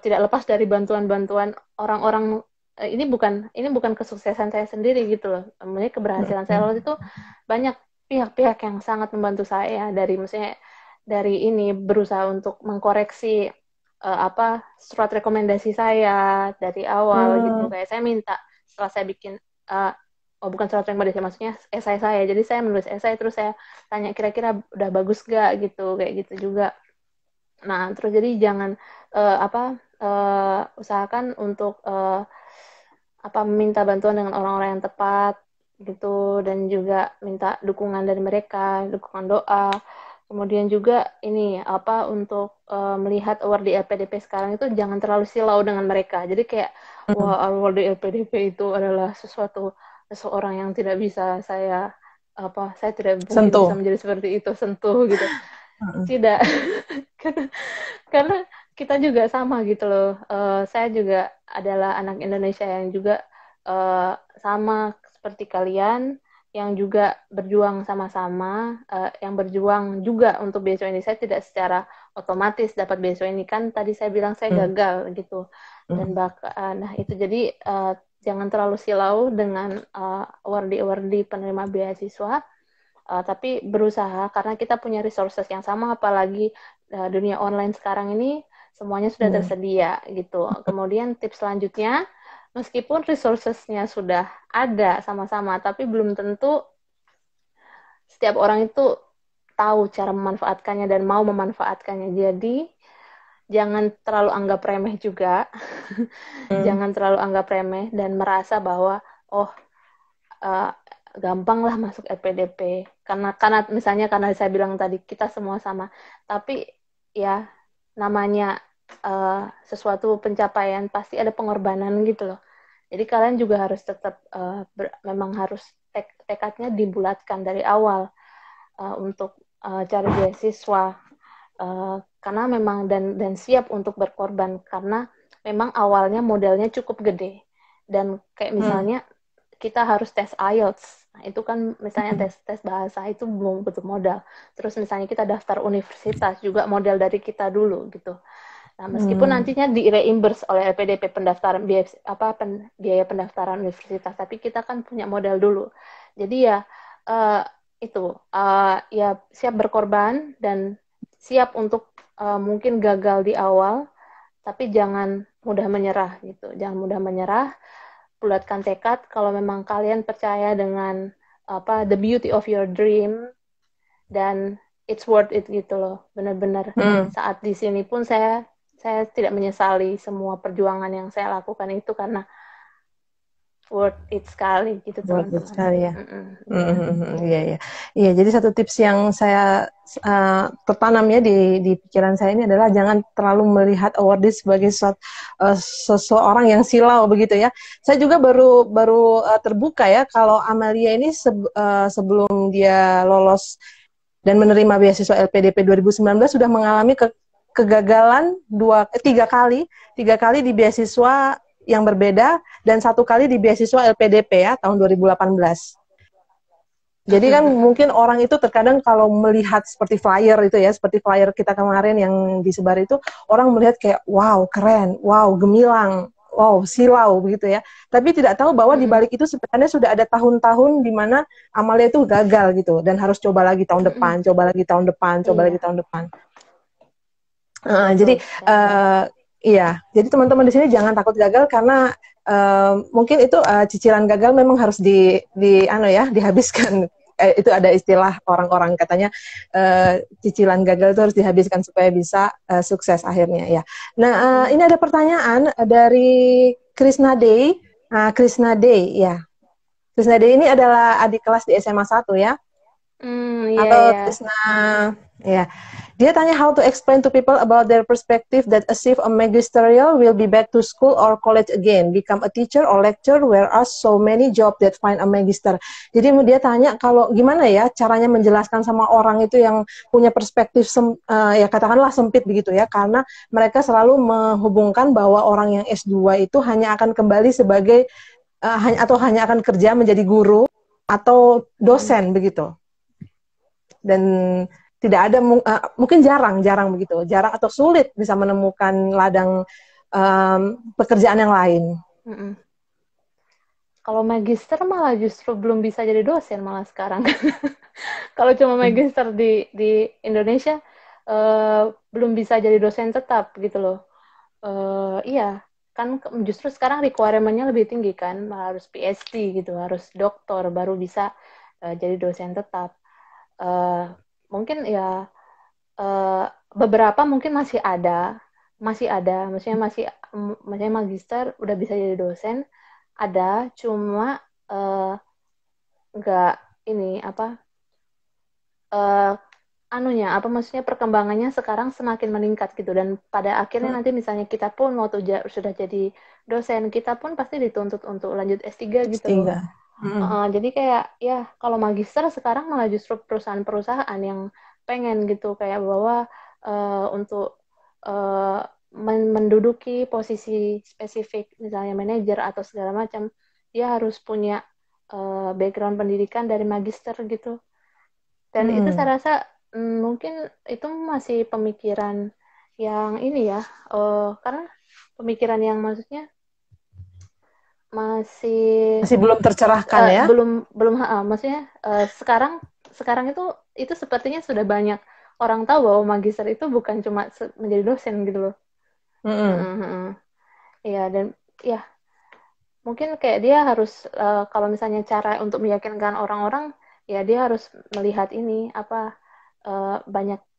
tidak lepas dari bantuan-bantuan orang-orang. Ini bukan kesuksesan saya sendiri gitu loh. Maksudnya keberhasilan saya lolos itu banyak pihak-pihak yang sangat membantu saya, misalnya dari ini berusaha untuk mengkoreksi surat rekomendasi saya dari awal gitu. Kayak saya minta setelah saya bikin bukan surat rekomendasi, maksudnya esai saya. Jadi saya menulis esai, terus saya tanya kira-kira udah bagus gak gitu, kayak gitu juga. Nah terus jadi jangan usahakan untuk minta bantuan dengan orang-orang yang tepat gitu, dan juga minta dukungan dari mereka, dukungan doa. Kemudian juga ini untuk melihat award di LPDP sekarang itu jangan terlalu silau dengan mereka. Jadi kayak wah, award di LPDP itu adalah seseorang yang tidak bisa saya tidak mungkin bisa menjadi seperti itu, sentuh gitu. Tidak. karena kita juga sama gitu loh. Saya juga adalah anak Indonesia yang juga sama seperti kalian, yang juga berjuang sama-sama, yang berjuang juga untuk beasiswa ini. Saya tidak secara otomatis dapat beasiswa ini, kan tadi saya bilang saya gagal gitu. Dan nah itu jadi jangan terlalu silau dengan award-award penerima beasiswa. Tapi berusaha, karena kita punya resources yang sama, apalagi dunia online sekarang ini semuanya sudah tersedia gitu. Kemudian tips selanjutnya, meskipun resources-nya sudah ada sama-sama, tapi belum tentu setiap orang itu tahu cara memanfaatkannya dan mau memanfaatkannya. Jadi jangan terlalu anggap remeh juga. Jangan terlalu anggap remeh dan merasa bahwa gampang lah masuk LPDP, karena misalnya karena saya bilang tadi kita semua sama. Tapi ya namanya sesuatu pencapaian pasti ada pengorbanan gitu loh. Jadi kalian juga harus tetap memang harus tekadnya dibulatkan dari awal untuk cari beasiswa, karena memang dan siap untuk berkorban, karena memang awalnya modalnya cukup gede. Dan kayak misalnya kita harus tes IELTS. Nah, itu kan misalnya tes bahasa itu belum butuh modal. Terus misalnya kita daftar universitas juga modal dari kita dulu gitu. Nah, meskipun nantinya di-reimburse oleh LPDP pendaftaran biaya pendaftaran universitas, tapi kita kan punya modal dulu. Jadi ya ya siap berkorban dan siap untuk mungkin gagal di awal, tapi jangan mudah menyerah gitu. Jangan mudah menyerah. Bulatkan tekad. Kalau memang kalian percaya dengan the beauty of your dream, dan it's worth it gitu loh, benar-benar. Saat di sini pun saya tidak menyesali semua perjuangan yang saya lakukan itu, karena worth it sekali gitu teman-teman. Worth it sekali ya. Iya. Jadi satu tips yang saya tertanam ya di pikiran saya ini adalah jangan terlalu melihat awardee sebagai seseorang yang silau begitu ya. Saya juga baru terbuka ya kalau Amalia ini sebelum dia lolos dan menerima beasiswa LPDP 2019 sudah mengalami kegagalan tiga kali di beasiswa yang berbeda dan satu kali di beasiswa LPDP ya tahun 2018. Jadi kan mungkin orang itu terkadang kalau melihat seperti flyer itu ya, seperti flyer kita kemarin yang disebar itu, orang melihat kayak wow keren, wow gemilang, wow silau begitu ya. Tapi tidak tahu bahwa di balik itu sebenarnya sudah ada tahun-tahun di mana Amalia itu gagal gitu dan harus coba lagi tahun depan, coba lagi tahun depan, coba lagi tahun depan. Jadi iya, jadi teman-teman di sini jangan takut gagal karena mungkin itu cicilan gagal memang harus dihabiskan. Itu ada istilah orang-orang katanya cicilan gagal itu harus dihabiskan supaya bisa sukses akhirnya ya. Nah ini ada pertanyaan dari Krishna Day. Krishna Day ya. Krishna Day ini adalah adik kelas di SMA 1 ya. Atau Krishna ya. Dia tanya how to explain to people about their perspective that achieve a magisterial will be back to school or college again, become a teacher or lecturer, whereas so many job that find a magister. Jadi dia tanya kalau gimana ya caranya menjelaskan sama orang itu yang punya perspektif ya katakanlah sempit begitu ya, karena mereka selalu menghubungkan bahwa orang yang S2 itu hanya akan kembali sebagai hanya akan kerja menjadi guru atau dosen begitu. Dan tidak ada mungkin jarang begitu, jarang atau sulit bisa menemukan ladang pekerjaan yang lain. Kalau magister malah justru belum bisa jadi dosen malah sekarang. Kalau cuma magister di Indonesia belum bisa jadi dosen tetap gitu loh. Iya, kan justru sekarang requirement-nya lebih tinggi kan, harus PhD gitu, harus doktor baru bisa jadi dosen tetap. Mungkin ya beberapa mungkin masih ada, maksudnya magister udah bisa jadi dosen, ada, cuma nggak ini maksudnya perkembangannya sekarang semakin meningkat gitu, dan pada akhirnya nanti misalnya kita pun sudah jadi dosen, kita pun pasti dituntut untuk lanjut S3 gitu loh. Jadi kayak ya kalau magister sekarang malah justru perusahaan-perusahaan yang pengen gitu kayak bahwa untuk menduduki posisi spesifik misalnya manajer atau segala macam, dia harus punya background pendidikan dari magister gitu. Dan itu saya rasa mungkin itu masih pemikiran yang ini ya, karena pemikiran yang maksudnya masih belum tercerahkan ya. Maksudnya sekarang itu sepertinya sudah banyak orang tahu bahwa magister itu bukan cuma menjadi dosen gitu loh. Iya, dan ya mungkin kayak dia harus kalau misalnya cara untuk meyakinkan orang-orang, ya dia harus melihat ini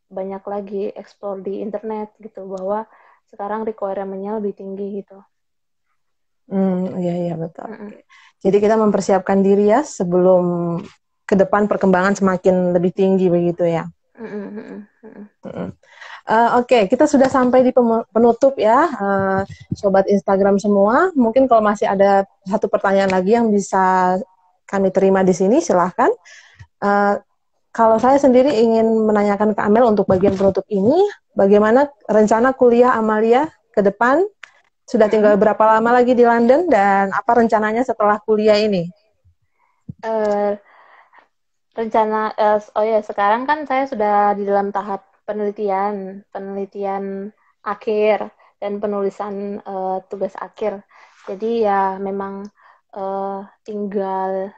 banyak lagi explore di internet gitu, bahwa sekarang requirement-nya lebih tinggi gitu. Iya betul. Jadi kita mempersiapkan diri ya sebelum ke depan perkembangan semakin lebih tinggi begitu ya. Oke, kita sudah sampai di penutup ya, sobat Instagram semua. Mungkin kalau masih ada satu pertanyaan lagi yang bisa kami terima di sini, silahkan. Kalau saya sendiri ingin menanyakan ke Amel untuk bagian penutup ini, bagaimana rencana kuliah Amalia ke depan? Sudah tinggal berapa lama lagi di London dan apa rencananya setelah kuliah ini? Sekarang kan saya sudah di dalam tahap penelitian akhir dan penulisan tugas akhir. Jadi ya memang tinggal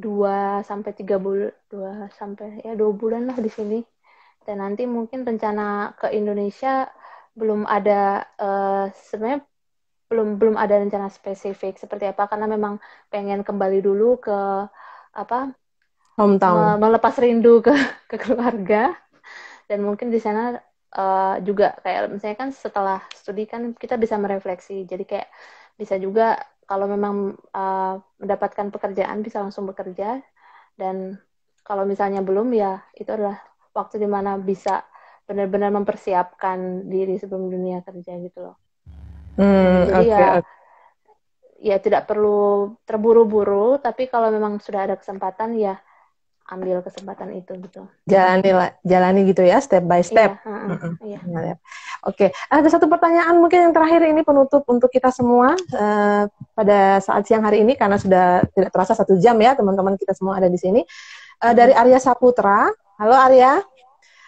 2 sampai 2 bulan lah di sini. Dan nanti mungkin rencana ke Indonesia belum ada, sebenarnya belum ada rencana spesifik seperti apa, karena memang pengen kembali dulu ke hometown, melepas rindu ke keluarga, dan mungkin di sana juga kayak misalnya kan setelah studi kan kita bisa merefleksi, jadi kayak bisa juga kalau memang mendapatkan pekerjaan bisa langsung bekerja, dan kalau misalnya belum ya itu adalah waktu dimana bisa benar-benar mempersiapkan diri sebelum dunia kerja gitu loh. Jadi ya tidak perlu terburu-buru, tapi kalau memang sudah ada kesempatan ya ambil kesempatan itu gitu. Jalani gitu ya, step by Iya, step. iya. Oke, ada satu pertanyaan mungkin yang terakhir ini penutup untuk kita semua pada saat siang hari ini karena sudah tidak terasa 1 jam ya teman-teman kita semua ada di sini. Dari Arya Saputra. Halo Arya,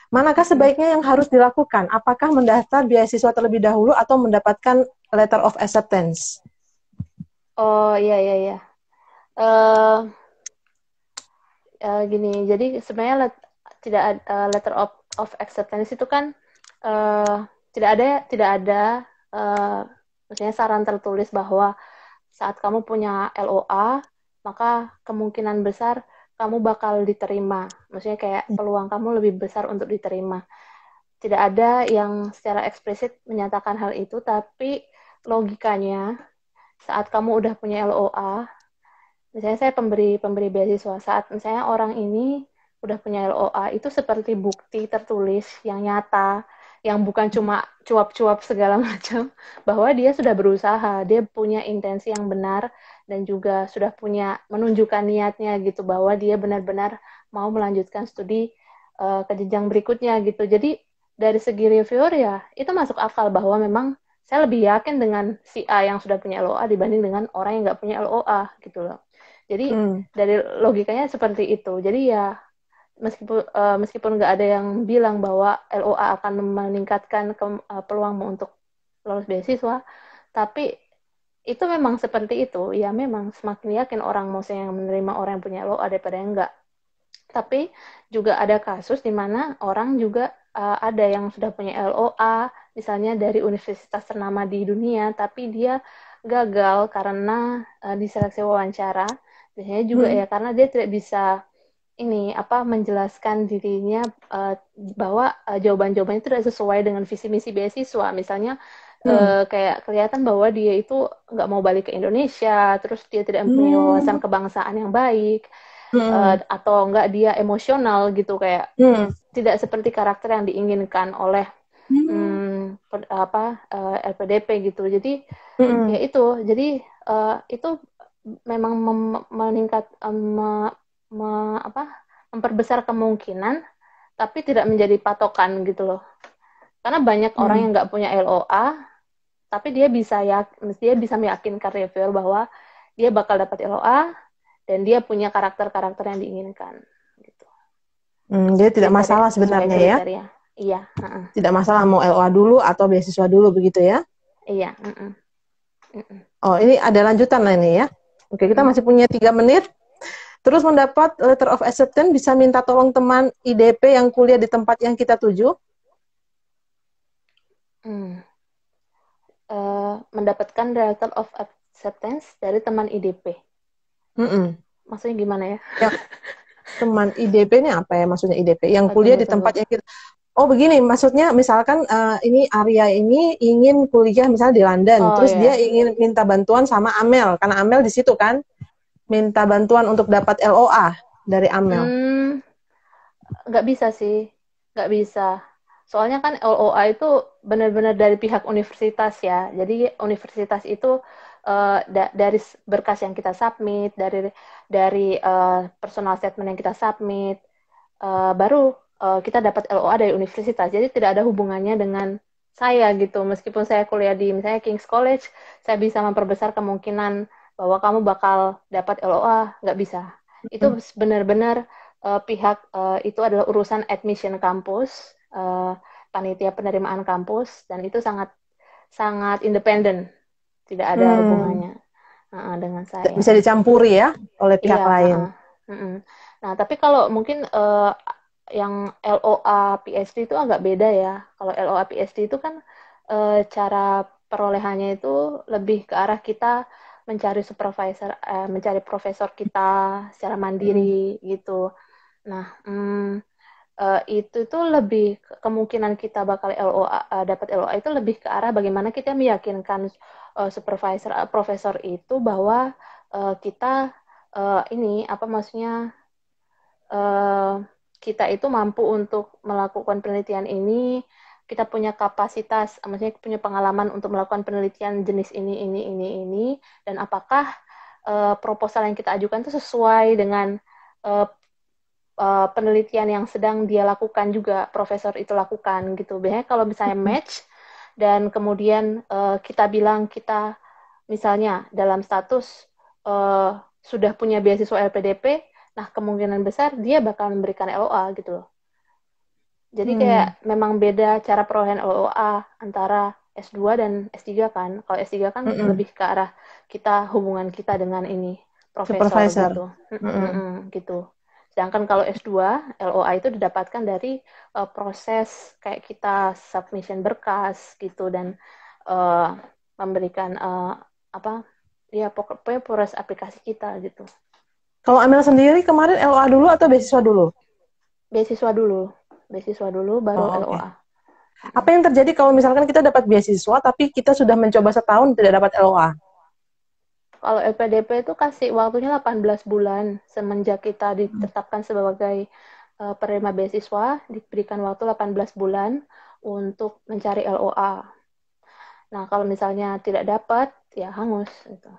manakah sebaiknya yang harus dilakukan? Apakah mendaftar beasiswa terlebih dahulu atau mendapatkan letter of acceptance? Oh iya iya iya. Eh Gini, jadi sebenarnya tidak letter of acceptance itu kan tidak ada maksudnya saran tertulis bahwa saat kamu punya LOA maka kemungkinan besar kamu bakal diterima. Maksudnya kayak peluang kamu lebih besar untuk diterima. Tidak ada yang secara eksplisit menyatakan hal itu, tapi logikanya saat kamu udah punya LOA, misalnya saya pemberi beasiswa, saat misalnya orang ini udah punya LOA, itu seperti bukti tertulis yang nyata, yang bukan cuma cuap-cuap segala macam, bahwa dia sudah berusaha, dia punya intensi yang benar, dan juga sudah punya menunjukkan niatnya gitu, bahwa dia benar-benar mau melanjutkan studi ke jenjang berikutnya gitu. Jadi dari segi reviewer ya, itu masuk akal bahwa memang saya lebih yakin dengan si A yang sudah punya LOA dibanding dengan orang yang nggak punya LOA gitu loh. Jadi dari logikanya seperti itu. Jadi ya meskipun nggak ada yang bilang bahwa LOA akan meningkatkan peluangmu untuk lolos beasiswa, tapi itu memang seperti itu. Ya memang semakin yakin orang mau yang menerima orang yang punya LOA daripada yang enggak. Tapi juga ada kasus di mana orang juga ada yang sudah punya LOA, misalnya dari universitas ternama di dunia, tapi dia gagal karena diseleksi wawancara. Biasanya juga ya karena dia tidak bisa menjelaskan dirinya bahwa jawaban-jawabannya itu tidak sesuai dengan visi misi beasiswa. Misalnya kayak kelihatan bahwa dia itu nggak mau balik ke Indonesia, terus dia tidak mempunyai wawasan kebangsaan yang baik, atau enggak dia emosional gitu, kayak tidak seperti karakter yang diinginkan oleh LPDP gitu. Jadi ya itu, jadi itu memang meningkat memperbesar kemungkinan, tapi tidak menjadi patokan gitu loh. Karena banyak orang yang nggak punya LOA, tapi dia bisa meyakinkan reviewer bahwa dia bakal dapat LOA dan dia punya karakter-karakter yang diinginkan gitu. Jadi tidak masalah sebenarnya ya? Iya. Tidak masalah mau LOA dulu atau beasiswa dulu begitu ya? Iya. Oh, ini ada lanjutan lah ini ya. Oke, kita masih punya 3 menit. Terus mendapat letter of acceptance bisa minta tolong teman IDP yang kuliah di tempat yang kita tuju? Mendapatkan letter of acceptance dari teman IDP. Maksudnya gimana ya? Teman IDP ini apa ya maksudnya IDP? Yang kuliah di tempat yang kita... Oh begini, maksudnya misalkan ini Arya ini ingin kuliah misalnya di London, terus dia ingin minta bantuan sama Amel, karena Amel di situ kan, minta bantuan untuk dapat LOA dari Amel. Nggak bisa sih, nggak bisa. Soalnya kan LOA itu benar-benar dari pihak universitas ya, jadi universitas itu dari berkas yang kita submit, dari personal statement yang kita submit, baru kita dapat LOA dari universitas. Jadi tidak ada hubungannya dengan saya gitu. Meskipun saya kuliah di misalnya King's College, saya bisa memperbesar kemungkinan bahwa kamu bakal dapat LOA, nggak bisa. Itu benar-benar pihak itu adalah urusan admission kampus, panitia penerimaan kampus, dan itu sangat sangat independen, tidak ada hubungannya dengan saya. Bisa dicampuri ya oleh pihak lain. Nah, tapi kalau mungkin yang LOA PhD itu agak beda ya. Kalau LOA PhD itu kan cara perolehannya itu lebih ke arah kita mencari supervisor, mencari profesor kita secara mandiri gitu. Nah, itu tuh lebih kemungkinan kita bakal dapat LOA itu lebih ke arah bagaimana kita meyakinkan supervisor profesor itu bahwa kita kita itu mampu untuk melakukan penelitian ini, kita punya kapasitas, maksudnya punya pengalaman untuk melakukan penelitian jenis ini, dan apakah proposal yang kita ajukan itu sesuai dengan penelitian yang sedang dia lakukan juga, profesor itu lakukan gitu. Biasanya kalau misalnya match dan kemudian kita bilang kita misalnya dalam status sudah punya beasiswa LPDP, nah kemungkinan besar dia bakal memberikan LOA gitu loh. Jadi kayak memang beda cara perolehan LOA antara S2 dan S3 kan. Kalau S3 kan lebih ke arah kita hubungan kita dengan ini profesor Supervisor. gitu. Gitu. Sedangkan kalau S2 LOA itu didapatkan dari proses kayak kita submission berkas gitu dan memberikan apa ya pokoknya proses aplikasi kita gitu. Kalau Amel sendiri kemarin LOA dulu atau beasiswa dulu? Beasiswa dulu baru LOA. Apa yang terjadi kalau misalkan kita dapat beasiswa tapi kita sudah mencoba setahun tidak dapat LOA? Kalau LPDP itu kasih waktunya 18 bulan semenjak kita ditetapkan sebagai penerima beasiswa, diberikan waktu 18 bulan untuk mencari LOA. Nah, kalau misalnya tidak dapat, ya hangus gitu.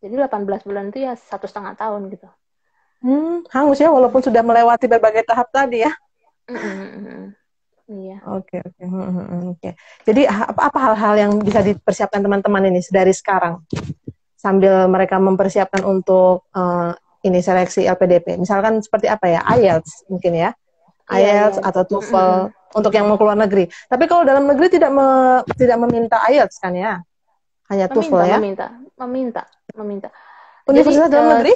Jadi 18 bulan itu ya 1,5 tahun gitu. Hangus ya, walaupun sudah melewati berbagai tahap tadi ya. Iya. Oke. Jadi apa hal-hal yang bisa dipersiapkan teman-teman ini dari sekarang sambil mereka mempersiapkan untuk ini seleksi LPDP? Misalkan seperti apa ya, IELTS mungkin ya, IELTS atau TOEFL untuk yang mau keluar negeri. Tapi kalau dalam negeri tidak meminta IELTS kan ya, hanya TOEFL ya? Meminta. Universitas jadi, dalam negeri?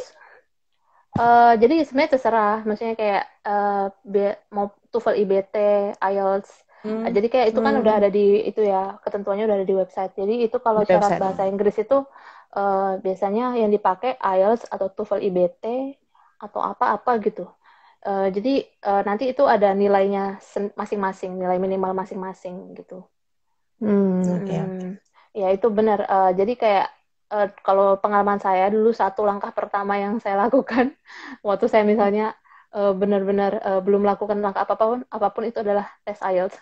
Jadi sebenarnya terserah, maksudnya kayak mau TOEFL IBT, IELTS. Jadi kayak itu kan udah ada di itu ya, ketentuannya udah ada di website. Jadi itu kalau syarat bahasa Inggris itu biasanya yang dipakai IELTS atau TOEFL IBT atau apa-apa gitu. Jadi nanti itu ada nilainya masing-masing, nilai minimal masing-masing gitu. Ya itu benar. Jadi kayak kalau pengalaman saya dulu satu langkah pertama yang saya lakukan waktu saya misalnya benar-benar belum melakukan langkah apapun itu adalah tes IELTS.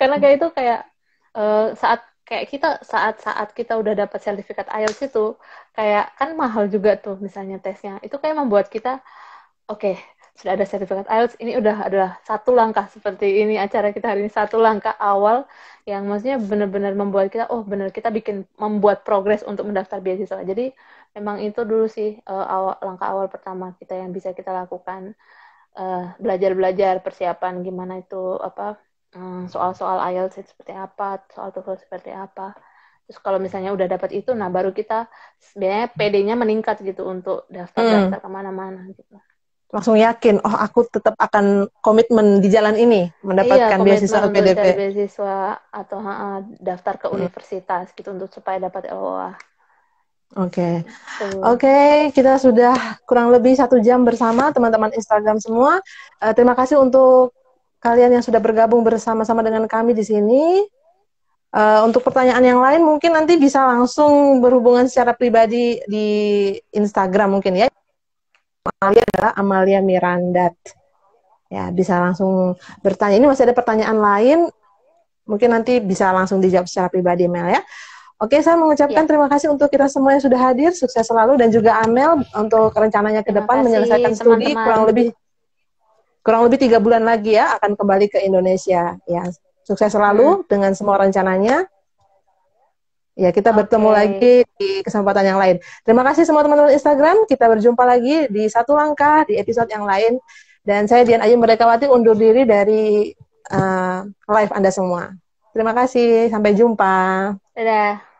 Karena kayak itu kayak saat kita udah dapat sertifikat IELTS itu kayak kan mahal juga tuh misalnya tesnya. Itu kayak membuat kita oke, sudah ada sertifikat IELTS, ini udah adalah satu langkah seperti ini acara kita hari ini, satu langkah awal yang maksudnya benar-benar membuat kita, benar kita membuat progres untuk mendaftar beasiswa. Jadi memang itu dulu sih langkah awal pertama kita yang bisa kita lakukan, belajar persiapan gimana itu soal-soal IELTS seperti apa, soal TOEFL seperti apa. Terus kalau misalnya udah dapat itu, nah baru kita sebenarnya PD-nya meningkat gitu untuk daftar kemana-mana gitu. Langsung yakin, aku tetap akan komitmen di jalan ini mendapatkan beasiswa LPDP. Cari beasiswa atau daftar ke universitas gitu untuk supaya dapat LOA. Oke, kita sudah kurang lebih 1 jam bersama teman-teman Instagram semua. Terima kasih untuk kalian yang sudah bergabung bersama-sama dengan kami di sini. Untuk pertanyaan yang lain mungkin nanti bisa langsung berhubungan secara pribadi di Instagram mungkin ya. Amalia adalah Amalia Mirandat. Ya, bisa langsung bertanya. Ini masih ada pertanyaan lain, mungkin nanti bisa langsung dijawab secara pribadi, Mel ya. Oke, saya mengucapkan terima kasih untuk kita semua yang sudah hadir, sukses selalu, dan juga Amel untuk rencananya ke depan menyelesaikan studi kurang lebih 3 bulan lagi ya, akan kembali ke Indonesia. Ya, sukses selalu dengan semua rencananya. Ya, kita bertemu lagi di kesempatan yang lain. Terima kasih semua teman-teman Instagram. Kita berjumpa lagi di Satu Langkah di episode yang lain. Dan saya Dian Ayu Merdekawati undur diri dari live Anda semua. Terima kasih. Sampai jumpa. Dadah.